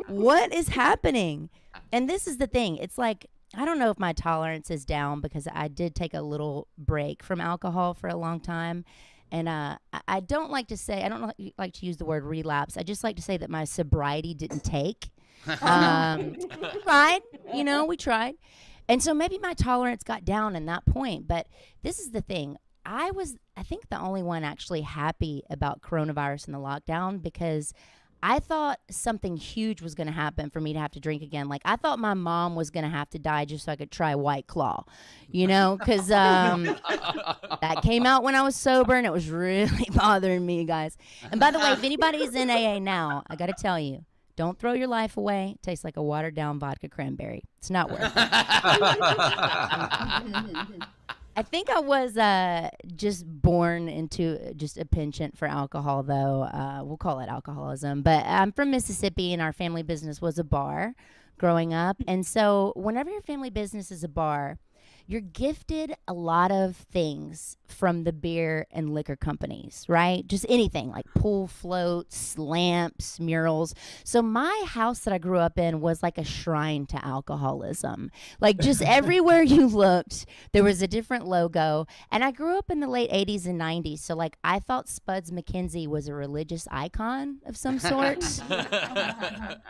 G: What is happening? And this is the thing. It's like, I don't know if my tolerance is down because I did take a little break from alcohol for a long time. And I don't like to say, I don't like to use the word relapse. I just like to say that my sobriety didn't take. We tried, we tried. And so maybe my tolerance got down in that point. But this is the thing. I think, the only one actually happy about coronavirus and the lockdown because I thought something huge was going to happen for me to have to drink again. Like, I thought my mom was going to have to die just so I could try White Claw, because that came out when I was sober, and it was really bothering me, guys. And by the way, if anybody's in AA now, I got to tell you, don't throw your life away. It tastes like a watered-down vodka cranberry. It's not worth it. I think I was just born into just a penchant for alcohol, though. We'll call it alcoholism. But I'm from Mississippi, and our family business was a bar growing up. And so whenever your family business is a bar, you're gifted a lot of things from the beer and liquor companies, right? Just anything like pool floats, lamps, murals. So my house that I grew up in was like a shrine to alcoholism. Like just everywhere you looked, there was a different logo. And I grew up in the late 80s and 90s. So like I thought Spuds McKenzie was a religious icon of some sort.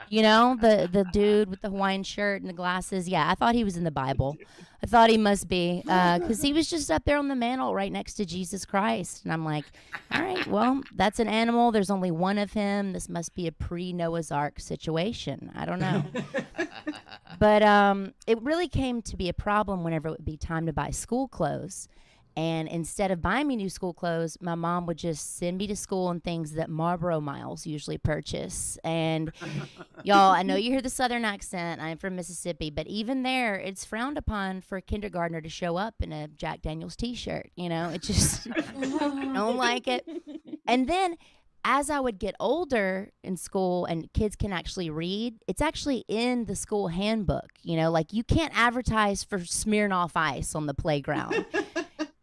G: You know, the dude with the Hawaiian shirt and the glasses. Yeah, I thought he was in the Bible. I thought he must be, because he was just up there on the mantle right next to Jesus Christ. And I'm like, all right, well, that's an animal. There's only one of him. This must be a pre-Noah's Ark situation. I don't know. But it really came to be a problem whenever it would be time to buy school clothes. And instead of buying me new school clothes, my mom would just send me to school in things that Marlboro Miles usually purchase. And y'all, I know you hear the Southern accent. I'm from Mississippi. But even there, it's frowned upon for a kindergartner to show up in a Jack Daniels T-shirt. You know, it just don't like it. And then as I would get older in school and kids can actually read, it's actually in the school handbook. You know, like you can't advertise for Smirnoff Ice on the playground.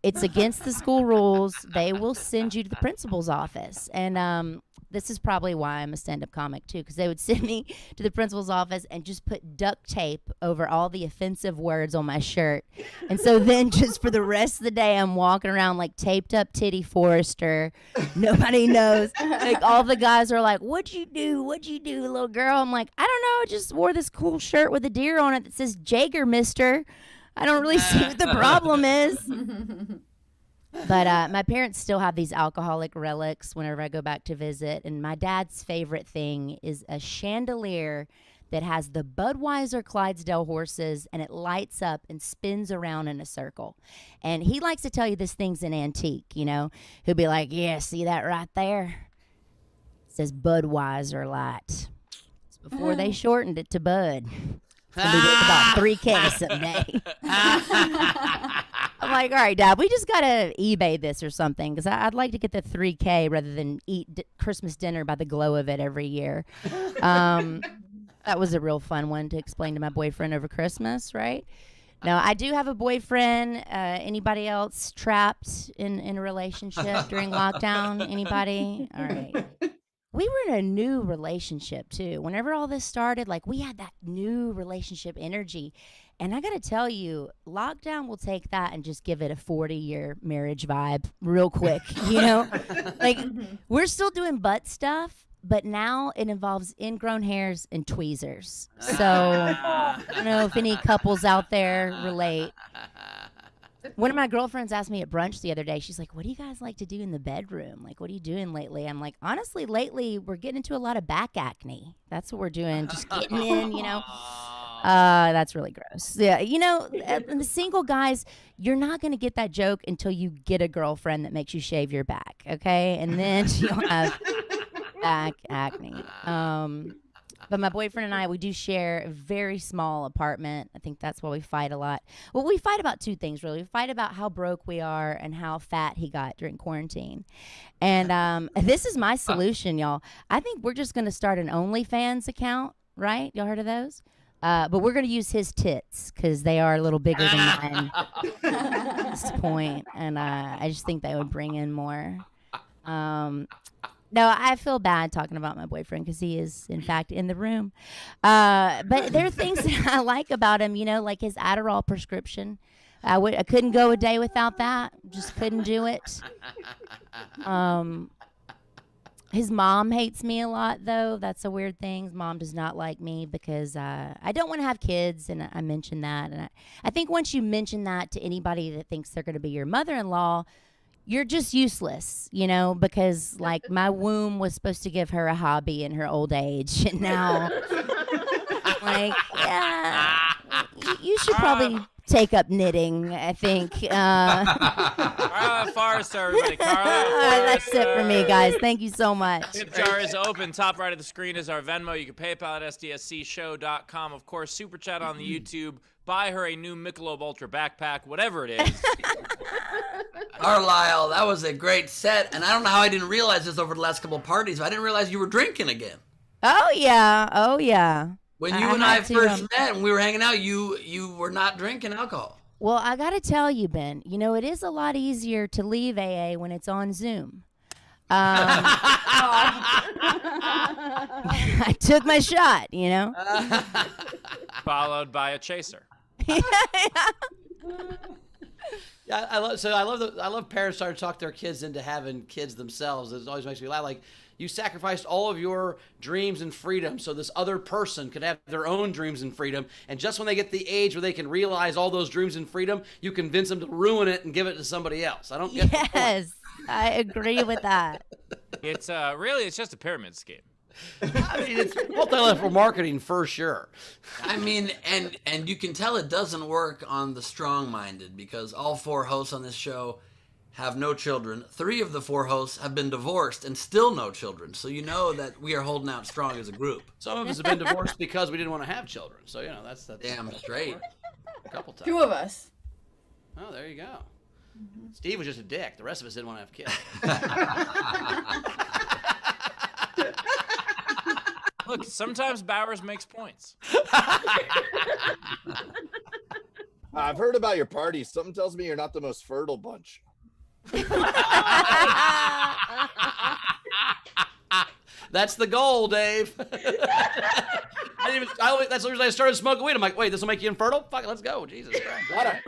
G: It's against the school rules. They will send you to the principal's office. And this is probably why I'm a stand-up comic, too, because they would send me to the principal's office and just put duct tape over all the offensive words on my shirt. And so then just for the rest of the day, I'm walking around like taped up Titty Forrester. Nobody knows. Like all the guys are like, what'd you do, little girl? I'm like, I don't know. I just wore this cool shirt with a deer on it that says Jaeger, mister. I don't really see what the problem is. But my parents still have these alcoholic relics whenever I go back to visit. And my dad's favorite thing is a chandelier that has the Budweiser Clydesdale horses, and it lights up and spins around in a circle. And he likes to tell you this thing's an antique, you know. He'll be like, yeah, see that right there? It says Budweiser light. It's before they shortened it to Bud. It's gonna be worth about $3K someday. I'm like, all right, Dad, we just gotta eBay this or something, because I'd like to get the $3K rather than eat Christmas dinner by the glow of it every year. That was a real fun one to explain to my boyfriend over Christmas, right? No, I do have a boyfriend. Anybody else trapped in a relationship during lockdown? Anybody? All right. We were in a new relationship, too. Whenever all this started, like, we had that new relationship energy. And I got to tell you, lockdown will take that and just give it a 40-year marriage vibe real quick, you know? Like, we're still doing butt stuff, but now it involves ingrown hairs and tweezers. So I don't know if any couples out there relate. One of my girlfriends asked me at brunch the other day, she's like, what do you guys like to do in the bedroom? Like, what are you doing lately? I'm like, honestly, lately, we're getting into a lot of back acne. That's what we're doing, just getting in, you know. That's really gross. Yeah, you know, the single guys, you're not going to get that joke until you get a girlfriend that makes you shave your back, okay? And then you'll have back acne. But my boyfriend and I, we do share a very small apartment. I think that's why we fight a lot. Well, we fight about two things, really. We fight about how broke we are and how fat he got during quarantine. And this is my solution, y'all. I think we're just going to start an OnlyFans account, right? Y'all heard of those? But we're going to use his tits because they are a little bigger than mine at this point. And I just think they would bring in more. No, I feel bad talking about my boyfriend because he is, in fact, in the room. But there are things that I like about him, you know, like his Adderall prescription. I couldn't go a day without that. Just couldn't do it. His mom hates me a lot, though. That's a weird thing. His mom does not like me because I don't want to have kids, and I mentioned that. And I think once you mention that to anybody that thinks they're going to be your mother-in-law, you're just useless, you know, because, like, my womb was supposed to give her a hobby in her old age, and now, like, yeah, you should probably take up knitting, I think.
B: Carlisle Forrester, everybody. Carlisle Forrester.
G: That's it for me, guys. Thank you so much.
B: Tip jar is open. Top right of the screen is our Venmo. You can PayPal at sdscshow.com. Of course, Super Chat on the YouTube. Buy her a new Michelob Ultra backpack, whatever it is.
A: Carlisle, that was a great set, and I don't know how I didn't realize this over the last couple of parties, but I didn't realize you were drinking again.
G: Oh, yeah. Oh, yeah.
A: When you and I first met and we were hanging out, you were not drinking alcohol.
G: Well, I got to tell you, Ben, you know, it is a lot easier to leave AA when it's on Zoom. I took my shot, you know.
B: Followed by a chaser.
C: Yeah, I love parents starting to talk their kids into having kids themselves. It always makes me laugh. Like, you sacrificed all of your dreams and freedom so this other person could have their own dreams and freedom. And just when they get the age where they can realize all those dreams and freedom, you convince them to ruin it and give it to somebody else. I don't get the point.
G: Yes, I agree with that.
B: It's really, it's just a pyramid scheme.
C: I mean, it's multi-level marketing for sure.
A: I mean, and you can tell it doesn't work on the strong-minded because all 4 hosts on this show have no children. 3 of the 4 hosts have been divorced and still no children. So you know that we are holding out strong as a group.
C: Some of us have been divorced because we didn't want to have children. So, you know, that's
A: Damn straight.
C: a couple times.
D: 2 of us.
C: Oh, there you go. Steve was just a dick. The rest of us didn't want to have kids.
B: Look, sometimes Bowers makes points.
H: I've heard about your parties. Something tells me you're not the most fertile bunch.
C: That's the goal, Dave. That's the reason I started smoking weed. I'm like, wait, this will make you infertile? Fuck it, let's go. Jesus Christ.
H: What a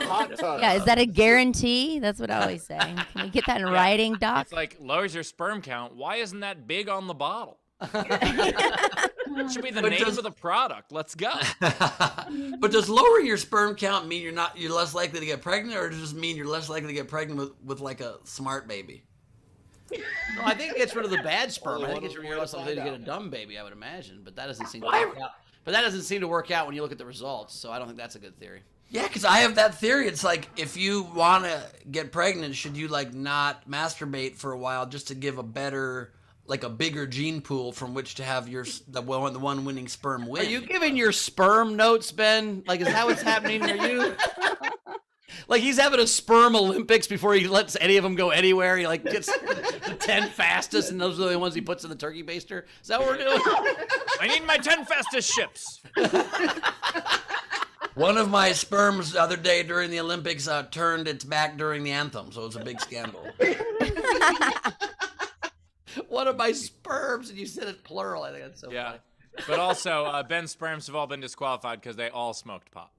H: hot tub.
G: Yeah, is that a guarantee? That's what I always say. Can we get that in writing, Doc?
B: It's like lowers your sperm count. Why isn't that big on the bottle? It should be the name of the product. Let's go.
A: But does lower your sperm count mean you're less likely to get pregnant, or does it just mean you're less likely to get pregnant with like a smart baby?
C: No, I think it gets rid of the bad sperm.
H: Only
C: I think
H: one
C: it's
H: way
C: you're
H: to
C: less likely to
H: find
C: get a
H: out.
C: dumb baby, I would imagine. But that doesn't seem to work out. But that doesn't seem to work out when you look at the results. So I don't think that's a good theory.
A: Yeah, because I have that theory. It's like if you want to get pregnant, should you like not masturbate for a while just to give a bigger gene pool from which to have the one winning sperm win?
C: Are you giving your sperm notes, Ben? Like, is that what's happening for you? Like, he's having a sperm Olympics before he lets any of them go anywhere. He, like, gets the 10 fastest, and those are the ones he puts in the turkey baster. Is that what we're doing?
B: I need my 10 fastest ships.
A: One of my sperms the other day during the Olympics turned its back during the anthem, so it was a big scandal.
C: One of my sperms, and you said it plural. I think that's so funny.
B: But also, Ben's sperms have all been disqualified because they all smoked pot.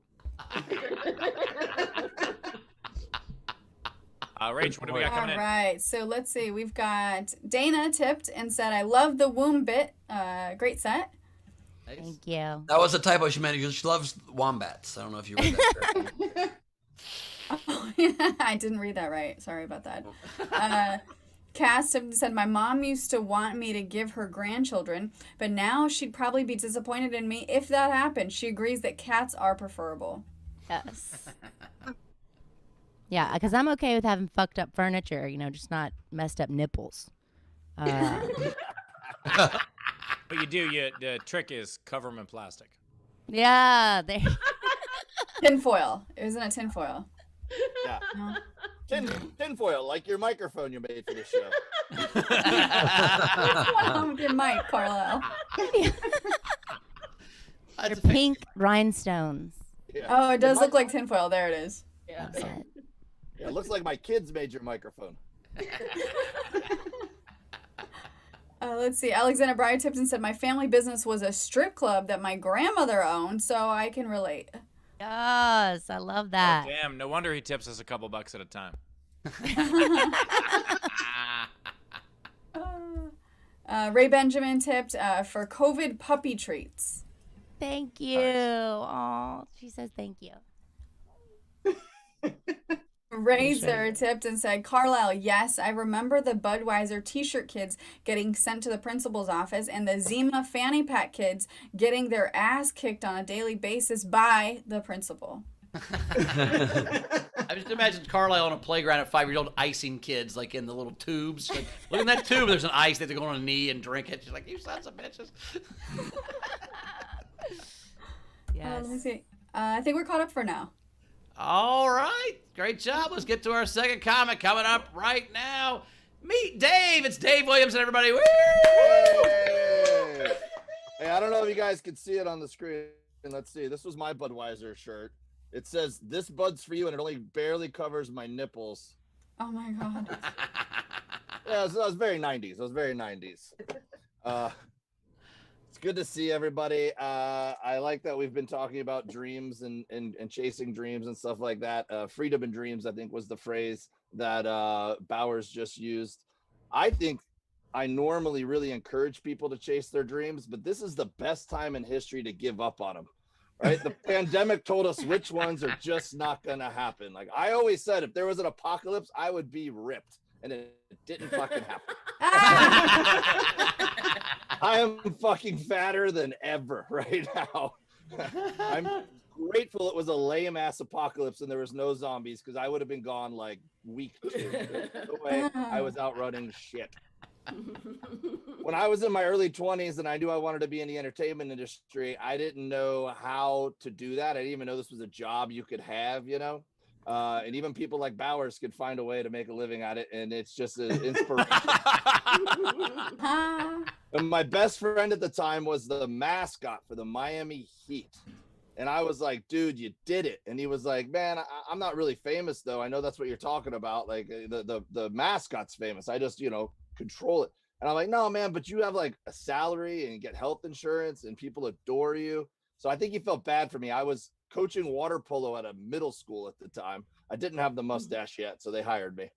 B: Rach, what do we got coming in?
D: All right, so let's see. We've got Dana tipped and said, I love the womb bit. Great set.
G: Thank you.
A: That was a typo she meant because she loves wombats. I don't know if you read that correctly.
D: Oh, I didn't read that right. Sorry about that. Cass said, my mom used to want me to give her grandchildren, but now she'd probably be disappointed in me if that happened. She agrees that cats are preferable.
G: Yes. Yeah, because I'm okay with having fucked up furniture, you know, just not messed up nipples.
B: But you do. The trick is cover them in plastic.
G: Yeah.
D: Tinfoil. Isn't it tinfoil?
H: Yeah.
D: No.
H: Tinfoil, like your microphone you made for the show.
D: What's going on with your mic, Carlisle?
G: They're pink rhinestones.
H: Yeah.
D: Oh, it does look like tinfoil. There it is.
G: That's it.
H: Yeah, it looks like my kids made your microphone.
D: Let's see. Alexander Breyer tipped and said, my family business was a strip club that my grandmother owned, so I can relate.
G: Yes, I love that.
B: Oh, damn, no wonder he tips us a couple bucks at a time.
D: Ray Benjamin tipped for COVID puppy treats.
G: Thank you. Oh, she says thank you.
D: Razor tipped and said, Carlisle, yes, I remember the Budweiser t-shirt kids getting sent to the principal's office and the Zima fanny pack kids getting their ass kicked on a daily basis by the principal.
C: I just imagined Carlisle on a playground at 5 years old icing kids, like in the little tubes. Like, look in that tube, there's an ice. They have to go on a knee and drink it. She's like, you sons of bitches.
G: Yes.
D: Let me see. I think we're caught up for now.
C: All right. Great job. Let's get to our second comic coming up right now. Meet Dave. It's Dave Williamson, everybody. Woo!
H: Hey, I don't know if you guys can see it on the screen. Let's see. This was my Budweiser shirt. It says, "This bud's for you," and it only barely covers my nipples.
D: Oh my God.
H: Yeah, so that was very 90s. It was very 90s. It's good to see everybody. I like that we've been talking about dreams and chasing dreams and stuff like that. Freedom and dreams, I think, was the phrase that Bowers just used. I think I normally really encourage people to chase their dreams, but this is the best time in history to give up on them. Right? The pandemic told us which ones are just not going to happen. Like I always said, if there was an apocalypse, I would be ripped, and it didn't fucking happen. I am fucking fatter than ever right now. I'm grateful it was a lame ass apocalypse and there was no zombies, because I would have been gone like week 2. No way I was outrunning shit. When I was in my early 20s and I knew I wanted to be in the entertainment industry, I didn't know how to do that. I didn't even know this was a job you could have, you know? And even people like Bowers could find a way to make a living at it, and it's just an inspiration. And my best friend at the time was the mascot for the Miami Heat. And I was like, dude, you did it. And he was like, man, I'm not really famous, though. I know that's what you're talking about. Like the mascot's famous. I just, control it. And I'm like, no, man, but you have like a salary and you get health insurance and people adore you. So I think he felt bad for me. I was coaching water polo at a middle school at the time. I didn't have the mustache yet, so they hired me.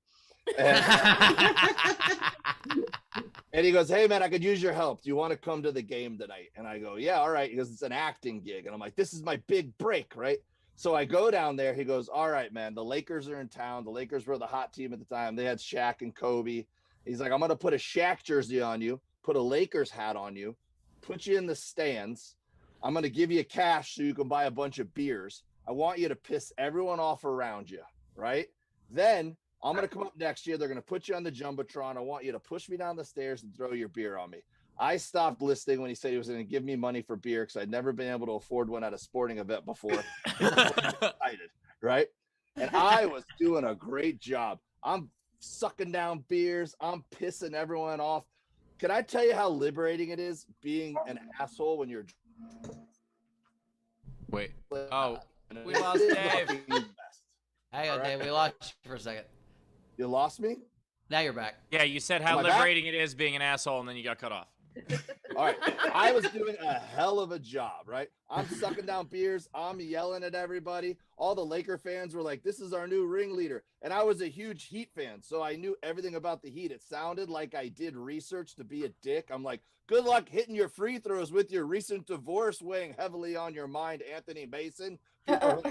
H: And he goes, hey, man, I could use your help. Do you want to come to the game tonight? And I go, yeah, all right. He goes, it's an acting gig. And I'm like, this is my big break, right? So I go down there. He goes, all right, man, the Lakers are in town. The Lakers were the hot team at the time. They had Shaq and Kobe. He's like, I'm going to put a Shaq jersey on you, put a Lakers hat on you, put you in the stands. I'm going to give you cash so you can buy a bunch of beers. I want you to piss everyone off around you, right? Then I'm going to come up next year. They're going to put you on the Jumbotron. I want you to push me down the stairs and throw your beer on me. I stopped listening when he said he was going to give me money for beer because I'd never been able to afford one at a sporting event before. Excited, right? And I was doing a great job. I'm sucking down beers. I'm pissing everyone off. Can I tell you how liberating it is being an asshole when you're...
B: Wait. Oh, we lost Dave.
C: Hang on, Dave. We lost you for a second.
H: You lost me?
C: Now you're back.
B: Yeah, you said how liberating it is being an asshole, and then you got cut off.
H: All right. I was doing a hell of a job, right? I'm sucking down beers. I'm yelling at everybody. All the Laker fans were like, this is our new ringleader. And I was a huge Heat fan, so I knew everything about the Heat. It sounded like I did research to be a dick. I'm like, good luck hitting your free throws with your recent divorce weighing heavily on your mind, Anthony Mason. Right?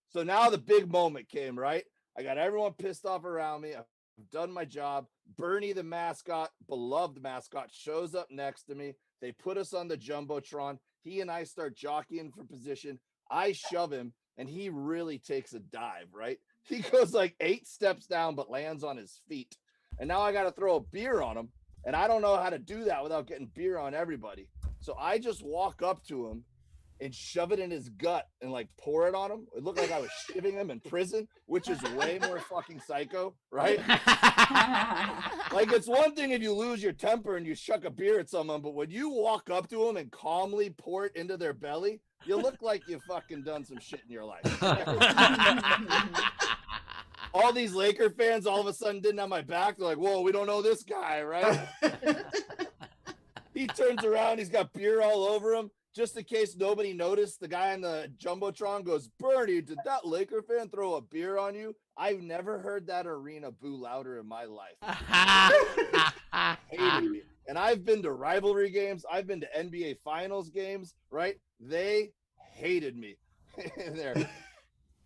H: So now the big moment came, right? I got everyone pissed off around me. I've done my job. Bernie, the mascot, beloved mascot, shows up next to me. They put us on the Jumbotron. He and I start jockeying for position. I shove him, and he really takes a dive, right? He goes like 8 steps down, but lands on his feet. And now I got to throw a beer on him, and I don't know how to do that without getting beer on everybody. So I just walk up to him and shove it in his gut and like pour it on him. It looked like I was shivving him in prison, which is way more fucking psycho, right? Like it's one thing if you lose your temper and you chuck a beer at someone, but when you walk up to them and calmly pour it into their belly, you look like you fucking done some shit in your life. All these Laker fans all of a sudden didn't have my back. They're like, whoa, we don't know this guy, right? He turns around, he's got beer all over him. Just in case nobody noticed, the guy on the Jumbotron goes, Bernie, did that Laker fan throw a beer on you? I've never heard that arena boo louder in my life. Hated me. And I've been to rivalry games. I've been to NBA Finals games, right? They hated me there.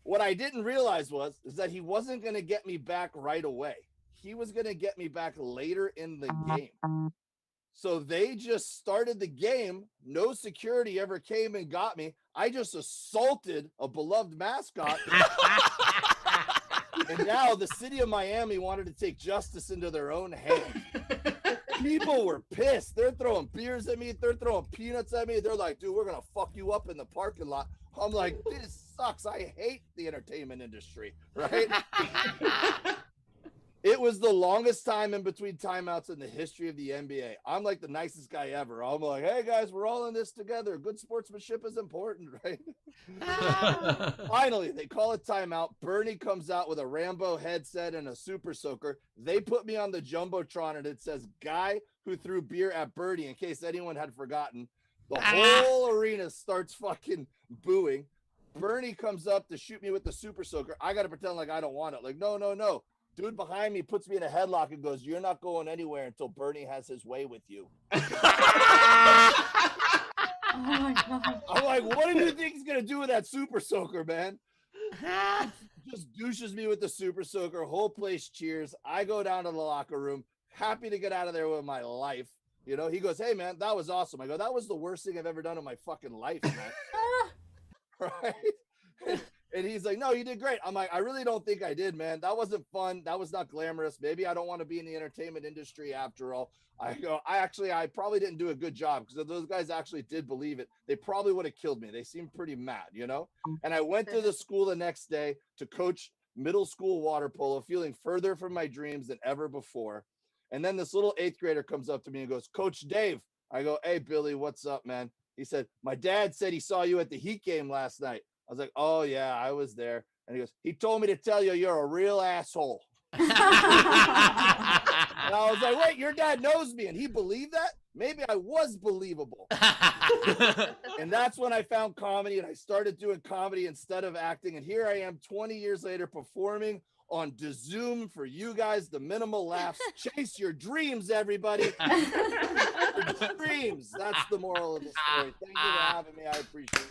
H: What I didn't realize is that he wasn't going to get me back right away. He was going to get me back later in the game. So they just started the game. No security ever came and got me. I just assaulted a beloved mascot. And now the city of Miami wanted to take justice into their own hands. People were pissed. They're throwing beers at me. They're throwing peanuts at me. They're like, dude, we're going to fuck you up in the parking lot. I'm like, this sucks. I hate the entertainment industry, right? It was the longest time in between timeouts in the history of the NBA. I'm like the nicest guy ever. I'm like, hey guys, we're all in this together. Good sportsmanship is important, right? Finally, they call a timeout. Bernie comes out with a Rambo headset and a super soaker. They put me on the Jumbotron and it says guy who threw beer at Bernie, in case anyone had forgotten. The whole arena starts fucking booing. Bernie comes up to shoot me with the super soaker. I got to pretend like I don't want it. Like, no. Dude behind me puts me in a headlock and goes, you're not going anywhere until Bernie has his way with you.
D: Oh my God.
H: I'm like, what do you think he's going to do with that super soaker, man? Just douches me with the super soaker. Whole place cheers. I go down to the locker room, happy to get out of there with my life. You know, he goes, hey, man, that was awesome. I go, that was the worst thing I've ever done in my fucking life, man. Right? And he's like, no, you did great. I'm like, I really don't think I did, man. That wasn't fun. That was not glamorous. Maybe I don't want to be in the entertainment industry after all. I go, I probably didn't do a good job, because if those guys actually did believe it, they probably would have killed me. They seemed pretty mad, you know? And I went to the school the next day to coach middle school water polo, feeling further from my dreams than ever before. And then this little 8th grader comes up to me and goes, Coach Dave. I go, hey, Billy, what's up, man? He said, my dad said he saw you at the Heat game last night. I was like, oh, yeah, I was there. And he goes, he told me to tell you you're a real asshole. And I was like, wait, your dad knows me. And he believed that? Maybe I was believable. And that's when I found comedy, and I started doing comedy instead of acting. And here I am 20 years later performing on Zoom for you guys, the minimal laughs. Chase your dreams, everybody. Your dreams. That's the moral of the story. Thank you for having me. I appreciate it.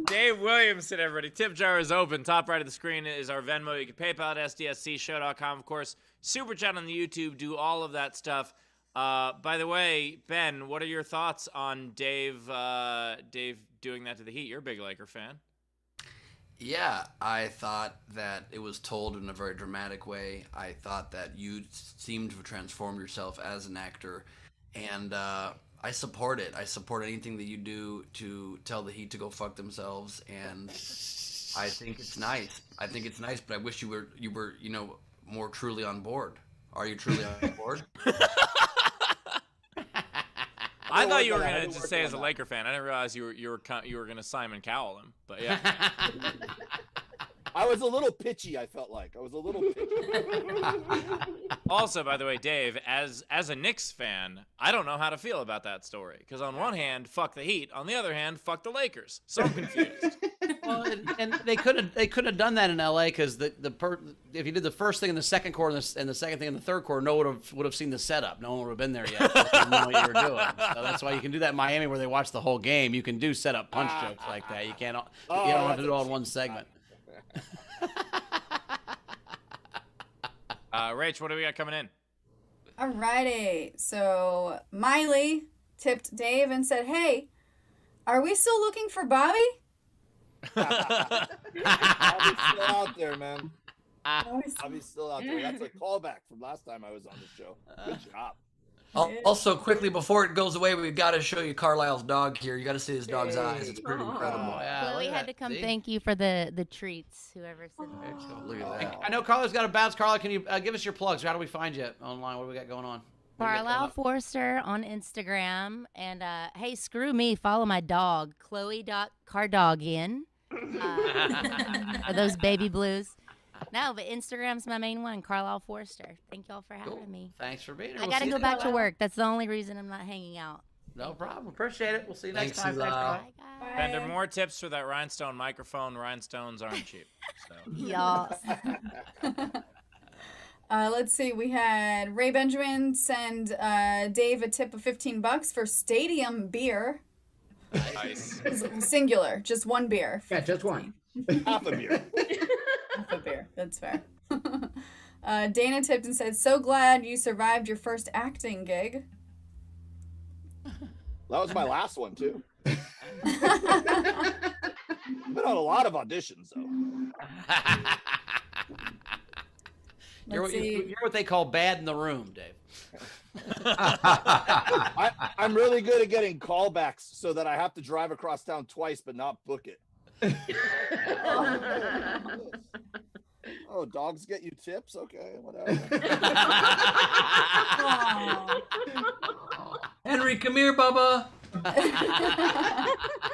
B: Dave Williamson, everybody. Tip jar is open. Top right of the screen is our Venmo. You can PayPal at sdscshow.com. Of course, Super Chat on the YouTube. Do all of that stuff. By the way, Ben, what are your thoughts on Dave doing that to the Heat? You're a big Laker fan.
A: Yeah, I thought that it was told in a very dramatic way. I thought that you seemed to have transformed yourself as an actor, and I support it. I support anything that you do to tell the Heat to go fuck themselves, and I think it's nice. But I wish you were, more truly on board. Are you truly on board?
B: I thought you were gonna just say as a Laker fan. I didn't realize you were gonna Simon Cowell him. But yeah.
H: I was a little pitchy, I felt like. I was a little pitchy.
B: Also, by the way, Dave, as a Knicks fan, I don't know how to feel about that story. Because on one hand, fuck the Heat. On the other hand, fuck the Lakers. So I'm confused.
C: Well, and they couldn't have done that in LA, because if you did the first thing in the second quarter and the second thing in the third quarter, no one would have seen the setup. No one would have been there yet. They didn't know what you were doing. So that's why you can do that in Miami, where they watch the whole game. You can do setup punch jokes like that. You can't. You don't have to do it all in one segment.
B: Rach, what do we got coming in?
D: Alrighty. So Miley tipped Dave and said, hey, are we still looking for Bobby?
H: Bobby's still out there, man. Bobby's still out there. That's a callback from last time I was on the show. Good job.
A: Also, quickly, before it goes away, we've got to show you Carlisle's dog here. You got to see his dog's eyes. It's pretty incredible.
C: Yeah,
G: Chloe had to come thank you for the treats, whoever said that.
A: Look at that.
C: I know Carlisle's got a bounce. Carlisle, can you give us your plugs? How do we find you online? What do we got going on?
G: Carlisle Forrester on Instagram. And hey, screw me, follow my dog, Chloe.Cardogian. For those baby blues. No, but Instagram's my main one, Carlisle Forrester. Thank y'all for having me.
C: Thanks for being here.
G: I got to go back to work. That's the only reason I'm not hanging out.
C: No problem. Appreciate it. We'll see you next
A: Thanks,
C: time.
A: Eli.
G: Bye,
B: Ben,
G: guys.
B: there more tips for that rhinestone microphone. Rhinestones aren't cheap. So.
G: Y'all.
D: Let's see. We had Ray Benjamin send Dave a tip of $15 for Stadium beer.
B: Nice.
D: Singular, just one beer.
E: Yeah, just one.
H: Half a beer.
D: Half a beer. That's fair. Dana tipped and said, so glad you survived your first acting gig.
H: That was my last one, too. I've been on a lot of auditions, though.
C: You're what they call bad in the room, Dave.
H: I'm really good at getting callbacks so that I have to drive across town twice but not book it. Oh, dogs get you tips? Okay, whatever.
A: Henry, come here, Bubba.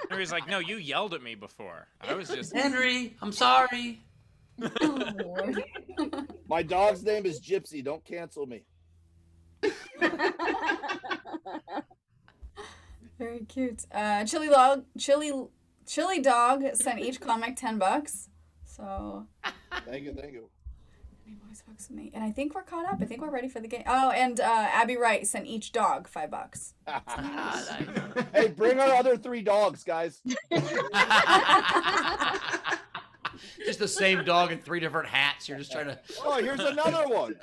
B: Henry's like, no, you yelled at me before. I was just.
A: Henry, I'm sorry.
D: Oh, Lord.
H: My dog's name is Gypsy. Don't cancel me.
D: Very cute. Chili Dog sent each comic $10. So
H: Thank you.
D: he always fucks with me. And I think we're caught up. I think we're ready for the game. Oh, and Abby Wright sent each dog $5.
H: Hey, bring our other 3 dogs, guys.
C: Just the same dog in 3 different hats. You're just trying to.
H: Oh, here's another one.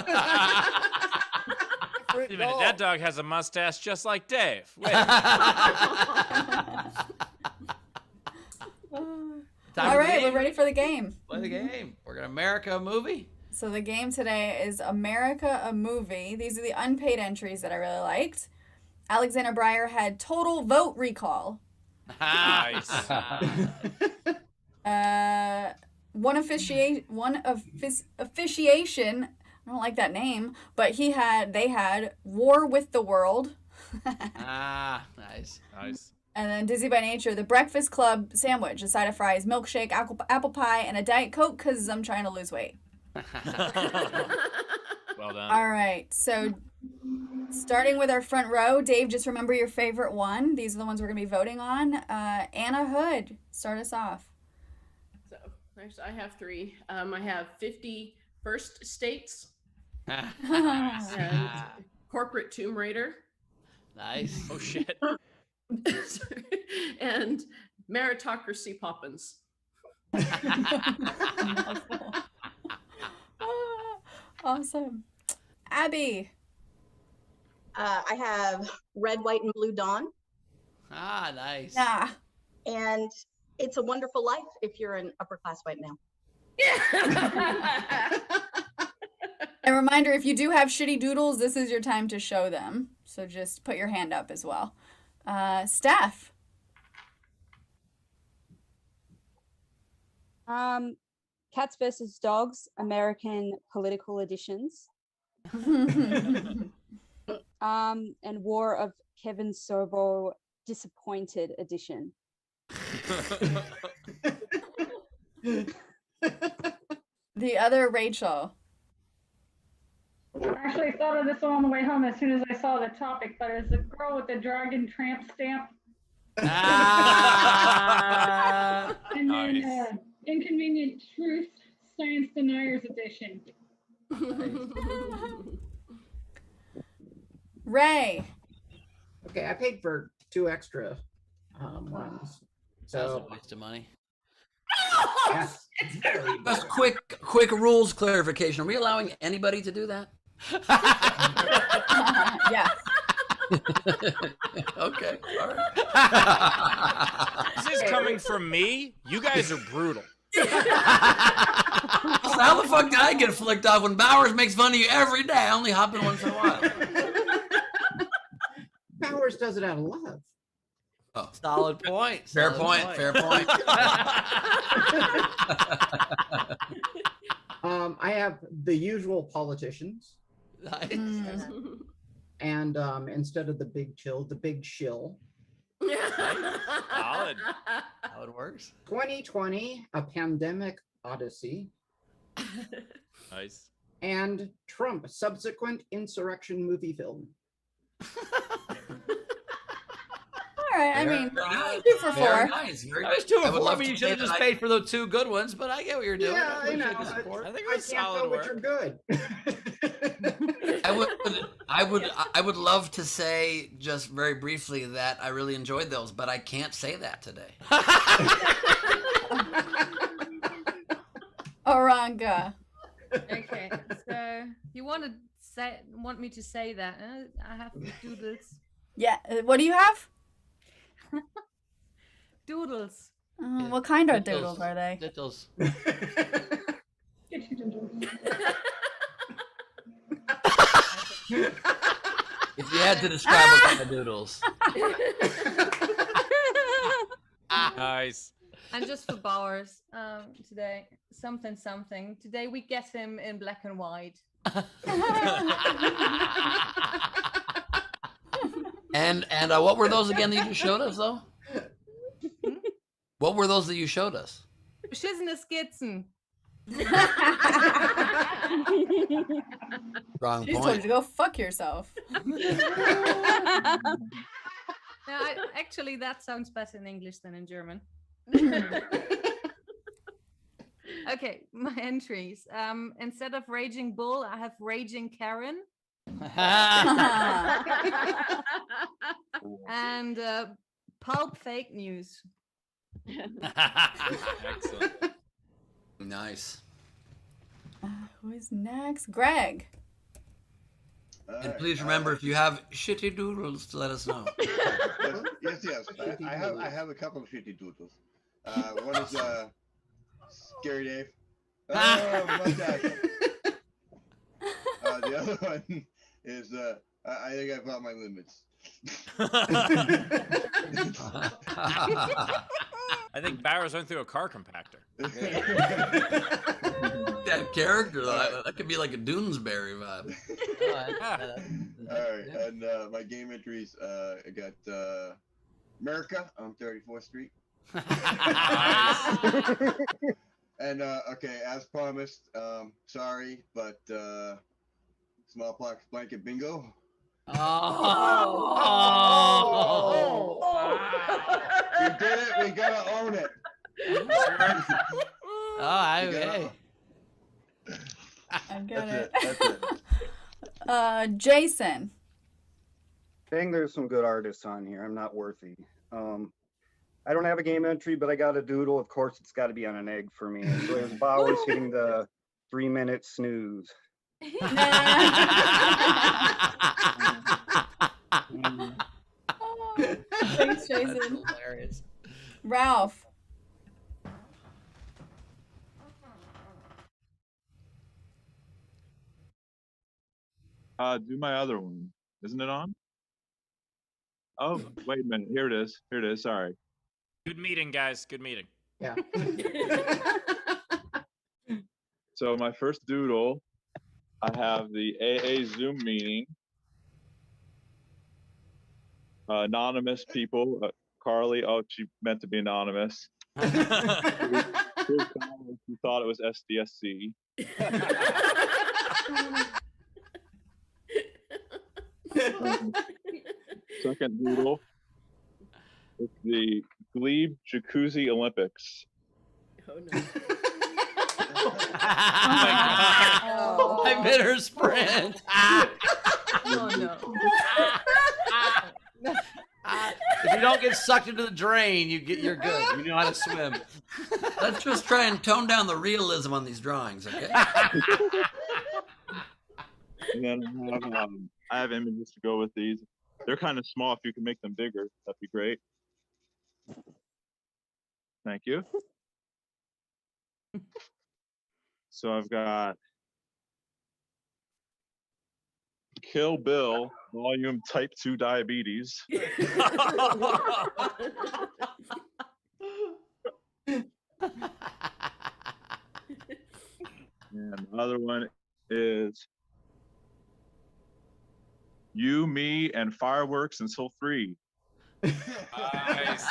B: Wait a minute, that dog has a mustache just like Dave. Wait.
D: All right, we're ready for the game.
C: Play the game. We're gonna America a movie.
D: So the game today is America a Movie. These are the unpaid entries that I really liked. Alexander Breyer had Total Vote Recall.
B: Nice.
D: One officiation. I don't like that name, but they had War with the World.
C: Nice.
B: Nice.
D: And then Dizzy by Nature, the Breakfast Club sandwich, a side of fries, milkshake, apple pie, and a Diet Coke because I'm trying to lose weight.
B: Well done.
D: All right, so starting with our front row, Dave, just remember your favorite one. These are the ones we're going to be voting on. Anna Hood, start us off.
E: So I have 3. I have 50 First States and Corporate Tomb Raider.
C: Nice.
B: Oh, shit.
E: And Meritocracy Poppins.
D: Awesome. Abby.
I: I have Red, White, and Blue Dawn.
C: Nice.
D: Yeah.
I: And It's a Wonderful Life if you're an upper class white male.
D: A reminder, if you do have shitty doodles, this is your time to show them. So just put your hand up as well. Steph.
J: Cats versus Dogs, American Political Editions. And War of Kevin Sorbo, Disappointed Edition.
D: The other Rachel.
K: I actually thought of this one on the way home as soon as I saw the topic, but it's the girl with the dragon tramp stamp. And then Inconvenient Truth, Science Deniers Edition.
D: Ray.
L: Okay, I paid for 2 extra ones.
C: That was
L: So
C: a waste of money.
L: yes, it's very
A: Just quick rules clarification. Are we allowing anybody to do that?
D: Yeah.
A: Okay. All right.
B: This is coming from me. You guys are brutal.
A: How the fuck did I get flicked off when Bowers makes fun of you every day? I only hop in once in a while.
L: Bowers does it out of love.
A: Oh.
C: Solid point.
A: Fair
C: Solid
A: point. Fair point.
L: I have The Usual Politicians.
C: Nice.
L: And instead of The Big Chill, The Big Shill.
B: Solid.
C: How it works.
L: 2020, A Pandemic Odyssey.
B: Nice.
L: And Trump, Subsequent Insurrection Movie Film.
D: All right. I mean, 2 for 4.
A: Very nice. Very
C: That was
A: nice.
C: 2
A: I
C: or
A: would
C: 4. I
A: love
C: mean,
A: to
C: you
A: say
C: should have
A: that
C: just
A: I-
C: paid for the 2 good ones, but I get what you're doing.
L: Yeah, I know.
C: appreciate the support.
B: I think it
L: I
B: was
L: can't
B: solid
L: go which
B: work.
L: are good.
A: I would love to say just very briefly that I really enjoyed those, but I can't say that today.
D: Oranga.
M: Okay, so you want me to say that? I have to do this.
D: Yeah. What do you have?
M: Doodles.
D: What kind of
C: Diddles.
D: doodles are they?
C: Diddles.
A: If you had to describe what kind of doodles.
B: Nice.
M: And just for Bowers, today, something. Today we get him in black and white.
A: And what were those again that you just showed us, though? What were those that you showed us?
M: Beschissene Skizzen.
A: Wrong
D: She told you
A: point.
D: to go fuck yourself.
M: Actually, that sounds better in English than in German. Okay, my entries. Instead of Raging Bull, I have Raging Karen. And Pulp Fake News.
B: Excellent.
A: Nice.
D: Who is next? Greg.
A: And please remember, if you have shitty doodles, to let us know.
N: Yes. I have a couple of shitty doodles. One is Scary Dave. Oh, mustache. The other one is I think I've got my limits.
B: I think Bowers went through a car compactor.
A: That character, though, that could be like a Doonesbury vibe.
N: All right, and my game entries, I got America on 34th Street. And okay, as promised, sorry, but smallpox blanket bingo. We did it. We gotta own it.
C: Okay.
D: I get it.
N: That's it.
D: Jason.
O: I think there's some good artists on here. I'm not worthy. I don't have a game entry, but I got a doodle. Of course, it's got to be on an egg for me. So there's Bowers hitting the 3-minute snooze.
D: Thanks, Jason.
C: Hilarious.
D: Ralph.
P: Do my other one. Isn't it on? Oh, wait a minute. Here it is. Sorry.
B: Good meeting, guys. Good meeting.
L: Yeah.
P: So my first doodle, I have the AA Zoom meeting. Anonymous people. Carly, she meant to be anonymous. She thought it was SDSC. Second doodle. It's the Gleib Jacuzzi Olympics.
E: Oh no.
C: I made her sprint.
E: Oh no.
C: If you don't get sucked into the drain, you're good. You know how to swim.
A: Let's just try and tone down the realism on these drawings, okay?
P: And then I have images to go with these. They're kind of small. If you can make them bigger, that'd be great. Thank you. So I've got Kill Bill, volume type 2 diabetes. And the other one is You, Me, and Fireworks Until 3.
B: Nice.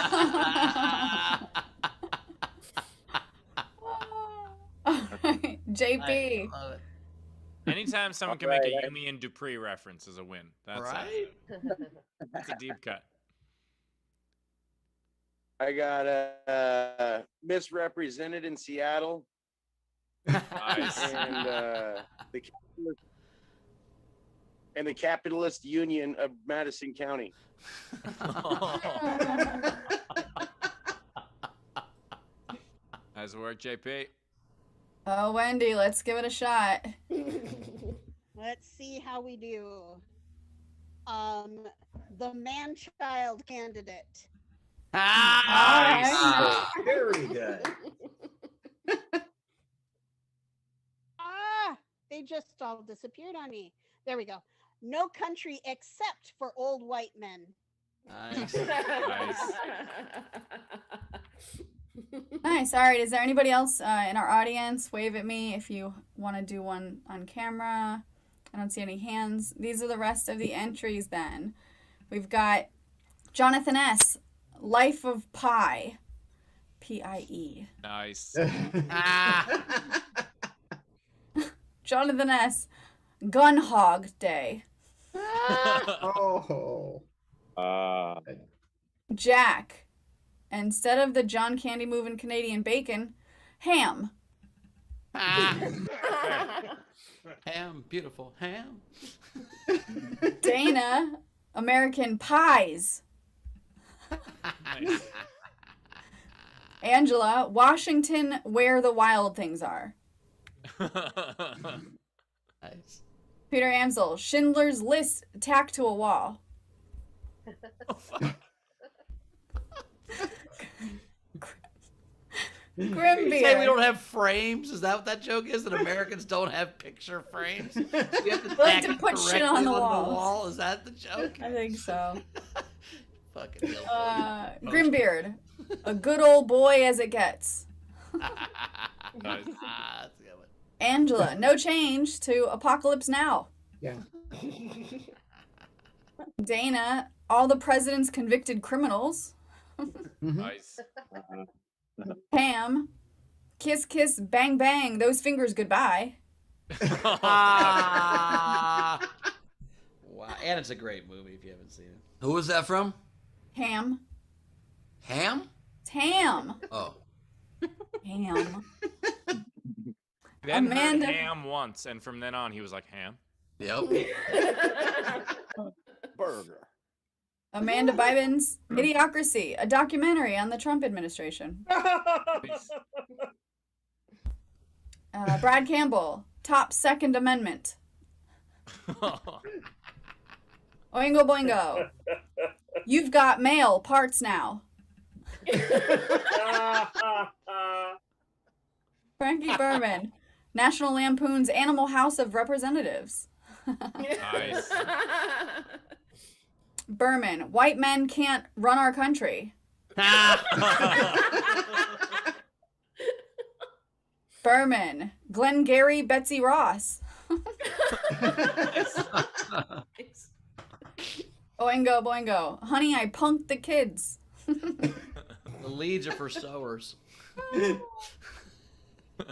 D: JP.
B: Anytime someone can make a Yumi and Dupree reference is a win. That's
C: Right?
B: That's a deep cut.
Q: I got misrepresented in Seattle.
B: Nice.
Q: And the capitalist union of Madison County.
B: Nice work, JP.
D: Oh, Wendy, let's give it a shot.
R: Let's see how we do. The man-child candidate.
L: Nice. Very good.
R: They just all disappeared on me. There we go. No country except for old white men.
C: Nice.
B: Nice.
D: Nice. All right. Is there anybody else in our audience? Wave at me if you want to do one on camera. I don't see any hands. These are the rest of the entries then. We've got Jonathan S., Life of Pi. P-I-E.
B: Nice.
D: Jonathan S., Gun Hog Day.
L: Oh.
D: Jack, instead of the John Candy moving Canadian bacon, ham.
C: Ham, beautiful ham.
D: Dana, American pies.
B: Nice.
D: Angela, Washington, where the wild things are.
C: Nice.
D: Peter Amsel, Schindler's List tacked to a wall. Grimbeard.
C: You say we don't have frames? Is that what that joke is? That Americans don't have picture frames? You have to,
D: We like to put shit on the
C: wall.
D: wall.
C: Is that the joke?
D: I think so.
C: Fucking hell.
D: Grimbeard, a good old boy as it gets.
B: Nice.
C: That's a good one.
D: Angela, no change to Apocalypse Now.
L: Yeah.
D: Dana, all the president's convicted criminals.
B: Nice.
D: Pam, kiss, kiss, bang, bang, those fingers goodbye.
C: Wow. And it's a great movie if you haven't seen it.
A: Who was that from?
D: Ham.
A: Ham?
D: It's ham.
A: Oh.
D: Ham.
B: Ben
D: Amanda-
B: heard ham once, and from then on, he was like, ham?
A: Yep.
H: Burger.
D: Amanda Bybens, Idiocracy, a documentary on the Trump administration. Brad Campbell, Top Second Amendment. Oingo Boingo, you've got male parts now. Frankie Berman, National Lampoon's Animal House of Representatives.
B: Nice.
D: Berman, white men can't run our country. Berman, Glengarry, Betsy Ross. Oingo Boingo, honey, I punked the kids.
C: The leads are for sowers.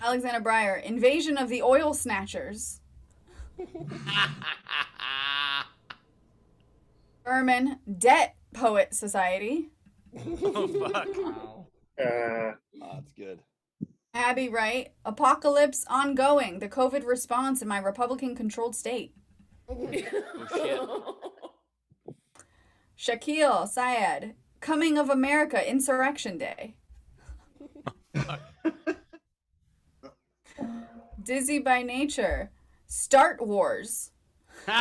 D: Alexander Breyer, Invasion of the Oil Snatchers. Berman, Debt Poet Society.
B: Oh, fuck.
H: That's good.
D: Abby Wright, Apocalypse Ongoing, the COVID response in my Republican-controlled state.
B: Oh, shit.
D: Shaquille Syed, Coming of America, Insurrection Day. Dizzy by Nature, Start Wars.
C: Oh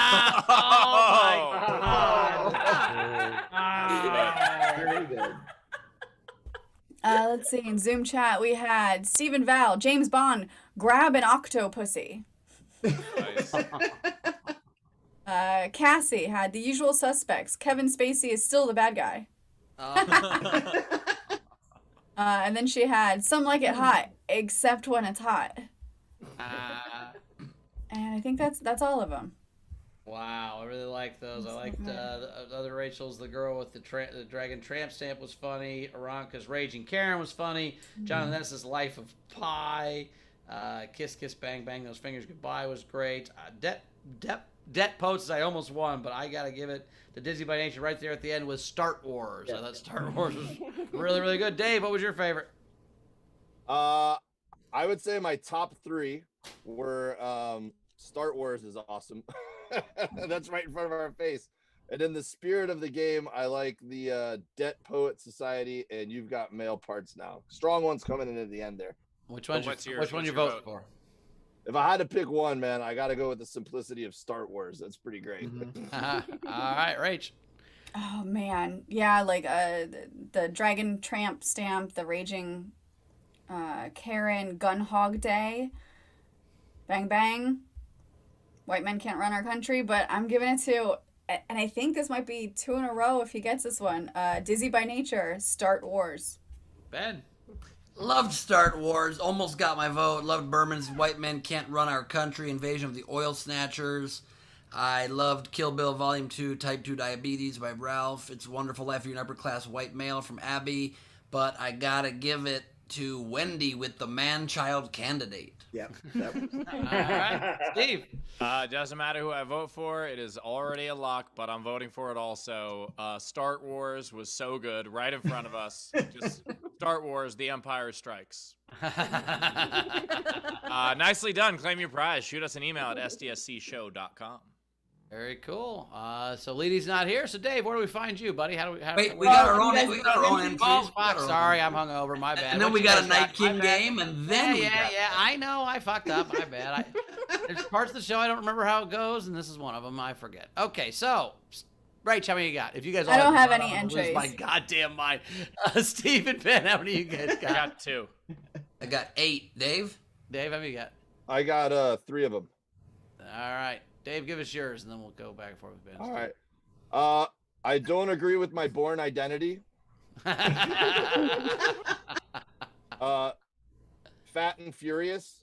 C: my God.
L: Very good.
D: Let's see, in Zoom chat we had Stephen Val, James Bond, Grab an Octopussy.
B: Nice.
D: Cassie had The Usual Suspects, Kevin Spacey is still the bad guy. And then she had Some Like It Hot, except when it's hot. And I think that's all of them.
C: Wow, I really like those. I liked the other Rachel's, the girl with the dragon tramp stamp was funny. Aranka's Raging Karen was funny. Jonathan Ness's Life of Pi. Kiss Kiss Bang Bang Those Fingers Goodbye was great. Debt Poets I almost won, but I gotta give it to Dizzy by Nature right there at the end with Start Wars. I thought Start Wars was really, really good. Dave, what was your favorite?
H: I would say my top three were Start Wars is awesome. That's right in front of our face. And in the spirit of the game, I like the Debt Poet Society and You've Got Male Parts Now. Strong ones coming in at the end there.
C: Which one you vote for?
H: If I had to pick one, man, I got to go with the simplicity of Start Wars. That's pretty great.
C: All right, Rach.
D: Oh man, yeah, like the Dragon Tramp stamp, the Raging Karen Gun Hog Day, Bang Bang, White Men Can't Run Our Country, but I'm giving it to, and I think this might be 2 in a row if he gets this one, Dizzy by Nature, Start Wars.
C: Ben.
A: Loved Star Wars. Almost got my vote. Loved Berman's White Men Can't Run Our Country. Invasion of the Oil Snatchers. I loved Kill Bill Volume 2, Type 2 Diabetes by Ralph. It's a Wonderful Life of an Upper Class White Male from Abby. But I gotta give it to Wendy with the Man-Child Candidate.
L: Yep.
C: All right, Steve.
B: Doesn't matter who I vote for. It is already a lock, but I'm voting for it also. Star Wars was so good, right in front of us. Just Star Wars, The Empire Strikes. Nicely done. Claim your prize. Shoot us an email at sdscshow.com.
C: Very cool. So Leedy's not here. So Dave, where do we find you, buddy? How do we?
A: Wait, we got our own entries.
C: Oh, fuck, sorry, I'm hungover. My bad.
A: And then we got a Night King game, and then
C: yeah. I know, I fucked up. My bad. There's parts of the show I don't remember how it goes, and this is one of them. I forget. Okay, so Rach, how many you got? If you guys,
D: I don't have any
C: I'll lose
D: entries.
C: my goddamn mind. Steve and Ben, how many you guys got?
B: I got 2.
A: I got 8. Dave,
C: how many you got?
H: I got 3 of them.
C: All right, Dave, give us yours, and then we'll go back and forth with Ben.
H: All right. I don't agree with my born identity. Fat and Furious.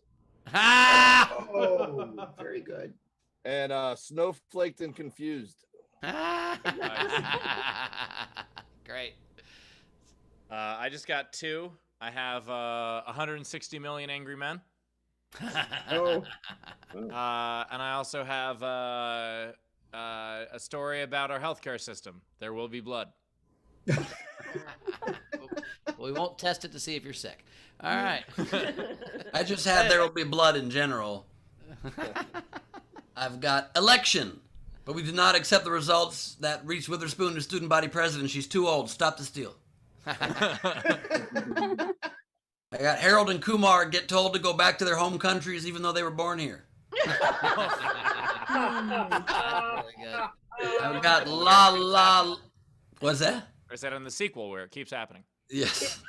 L: Oh, very good.
H: And Snowflaked and Confused.
C: Great.
B: I just got 2. I have 160 Million Angry Men.
L: Oh.
B: And I also have a story about our healthcare system. There will be blood.
C: We won't test it to see if you're sick. All right.
A: I just had There Will Be Blood in general. I've got Election, but we do not accept the results that Reese Witherspoon is student body president. She's too old. Stop the steal. I got Harold and Kumar get told to go back to their home countries even though they were born here. I've got La La. What's that?
B: Or is that in the sequel where it keeps happening?
A: Yes.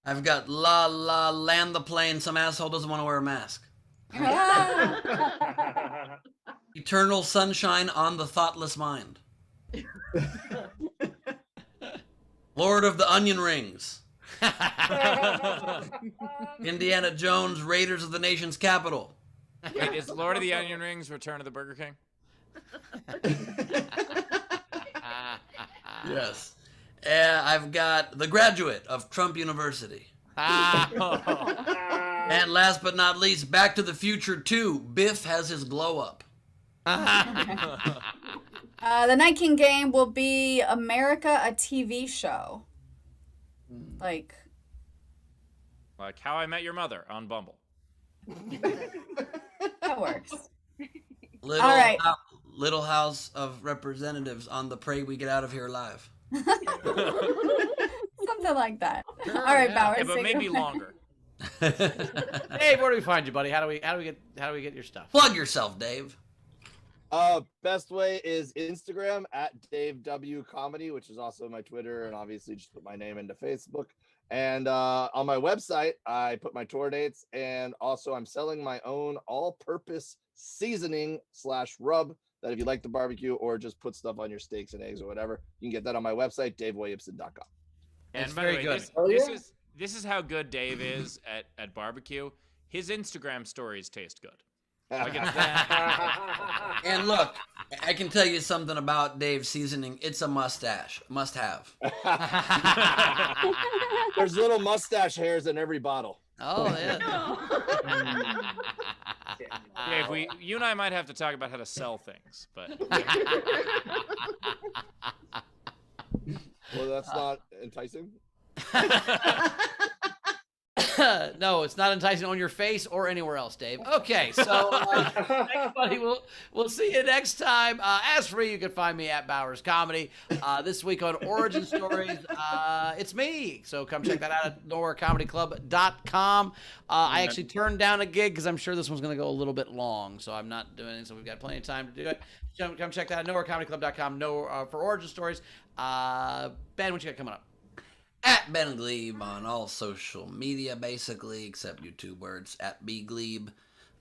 A: I've got La La Land the Plane. Some asshole doesn't want to wear a mask. Eternal Sunshine on the Thoughtless Mind. Lord of the Onion Rings. Indiana Jones, Raiders of the Nation's Capital.
B: Wait, is Lord of the Onion Rings Return of the Burger King?
A: Yes. I've got The Graduate of Trump University. And last but not least, Back to the Future 2. Biff has his glow up.
D: The Night King game will be America, a TV show. Like
B: How I Met Your Mother on Bumble.
D: that works.
A: Little,
D: All right.
A: Little House of Representatives on the Pray We Get Out of Here Live.
D: Something like that. All right, Bowers.
B: Yeah, but
D: take it
B: maybe
D: away.
B: longer.
C: Dave, where do we find you, buddy? How do we get your stuff?
A: Plug yourself, Dave.
H: Best way is Instagram at Dave W Comedy, which is also my Twitter, and obviously just put my name into Facebook. And on my website, I put my tour dates, and also I'm selling my own all-purpose seasoning / rub that if you like the barbecue or just put stuff on your steaks and eggs or whatever, you can get that on my website, davewilliamson.com.
B: And
C: That's
B: by the
C: very
B: way,
C: good.
B: this is how good Dave is at barbecue. His Instagram stories taste good. Like it's that.
A: And look, I can tell you something about Dave's seasoning. It's a must have.
H: There's little mustache hairs in every bottle.
C: Oh, yeah.
B: Dave, you and I might have to talk about how to sell things, but
H: Well, that's not enticing.
C: No, it's not enticing on your face or anywhere else, Dave. Okay, so thanks, buddy. We'll see you next time. As for me, you can find me at Bowers Comedy. This week on Origin Stories, it's me. So come check that out at nowherecomedyclub.com. I actually turned down a gig because I'm sure this one's going to go a little bit long, so I'm not doing it. So we've got plenty of time to do it. Come check that out at nowherecomedyclub.com. For Origin Stories. Ben, what you got coming up?
A: At Ben Gleib on all social media, basically, except YouTube, where it's at bgleib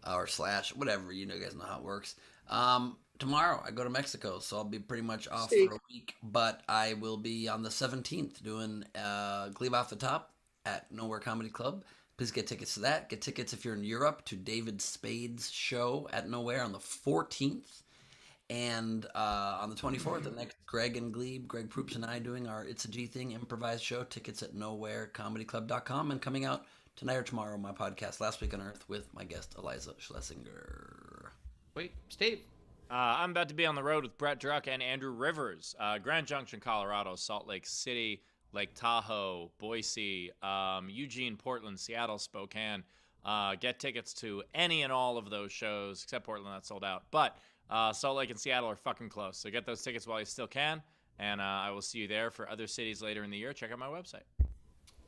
A: or / whatever. You guys know how it works. Tomorrow, I go to Mexico, so I'll be pretty much off for a week. But I will be on the 17th doing Gleib Off the Top at Nowhere Comedy Club. Please get tickets to that. Get tickets if you're in Europe to David Spade's show at Nowhere on the 14th. And on the 24th, the next Greg and Gleib, Greg Proops and I doing our It's a G Thing improvised show. Tickets at nowherecomedyclub.com. And coming out tonight or tomorrow, my podcast, Last Week on Earth, with my guest, Eliza Schlesinger.
C: Wait, Steve.
B: I'm about to be on the road with Brett Druck and Andrew Rivers. Grand Junction, Colorado, Salt Lake City, Lake Tahoe, Boise, Eugene, Portland, Seattle, Spokane. Get tickets to any and all of those shows, except Portland, that's sold out. But Salt Lake and Seattle are fucking close. So get those tickets while you still can. And I will see you there. For other cities later in the year, check out my website.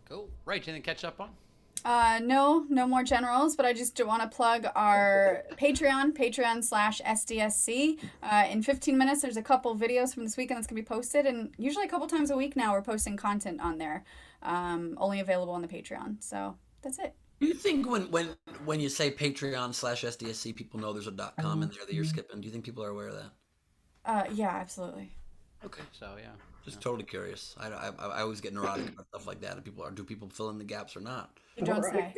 C: Cool. Rach, anything to catch up on?
D: No more generals, but I just want to plug our Patreon/SDSC. In 15 minutes, there's a couple videos from this weekend that's going to be posted, and usually a couple times a week now we're posting content on there, only available on the Patreon. So that's it.
A: Do you think when you say Patreon/SDSC, people know there's a .com in there that you're skipping? Do you think people are aware of that?
D: Yeah, absolutely.
A: Okay.
C: So, yeah.
A: Just totally curious. I always get neurotic about stuff like that. And do people fill in the gaps or not?
D: You don't say.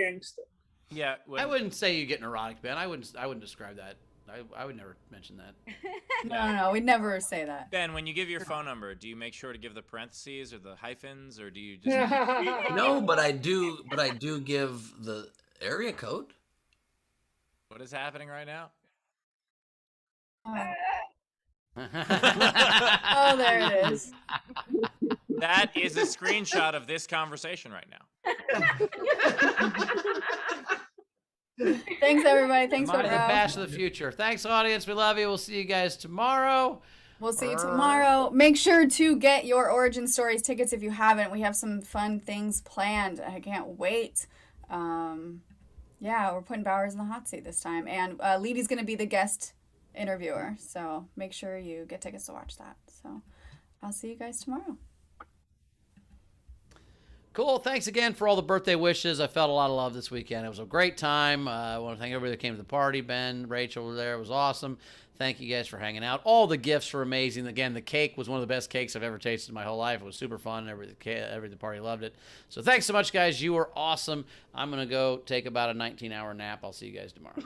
B: Yeah,
C: I wouldn't say you get neurotic, Ben. I wouldn't describe that. I would never mention that.
D: No, we'd never say that.
B: Ben, when you give your phone number, do you make sure to give the parentheses or the hyphens, or do you just...
A: No, but I do give the area code.
B: What is happening right now?
D: Oh, there it is.
B: That is a screenshot of this conversation right now.
D: Thanks, everybody. Thanks for
C: the Bash of the Future. Thanks, audience. We love you. We'll see you guys tomorrow.
D: We'll see you tomorrow. Make sure to get your Origin Stories tickets if you haven't. We have some fun things planned. I can't wait. Yeah, we're putting Bowers in the hot seat this time. And Leedy's going to be the guest interviewer. So make sure you get tickets to watch that. So I'll see you guys tomorrow.
C: Cool. Thanks again for all the birthday wishes. I felt a lot of love this weekend. It was a great time. I want to thank everybody that came to the party. Ben, Rachel were there. It was awesome. Thank you guys for hanging out. All the gifts were amazing. Again, the cake was one of the best cakes I've ever tasted in my whole life. It was super fun. The party loved it. So thanks so much, guys. You were awesome. I'm going to go take about a 19-hour nap. I'll see you guys tomorrow.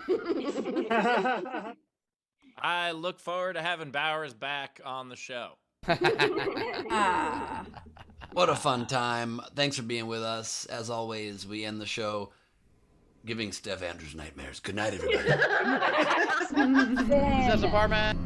B: I look forward to having Bowers back on the show.
A: What a fun time. Thanks for being with us. As always, we end the show giving Steph Andrews nightmares. Good night, everybody.
C: That's apartment.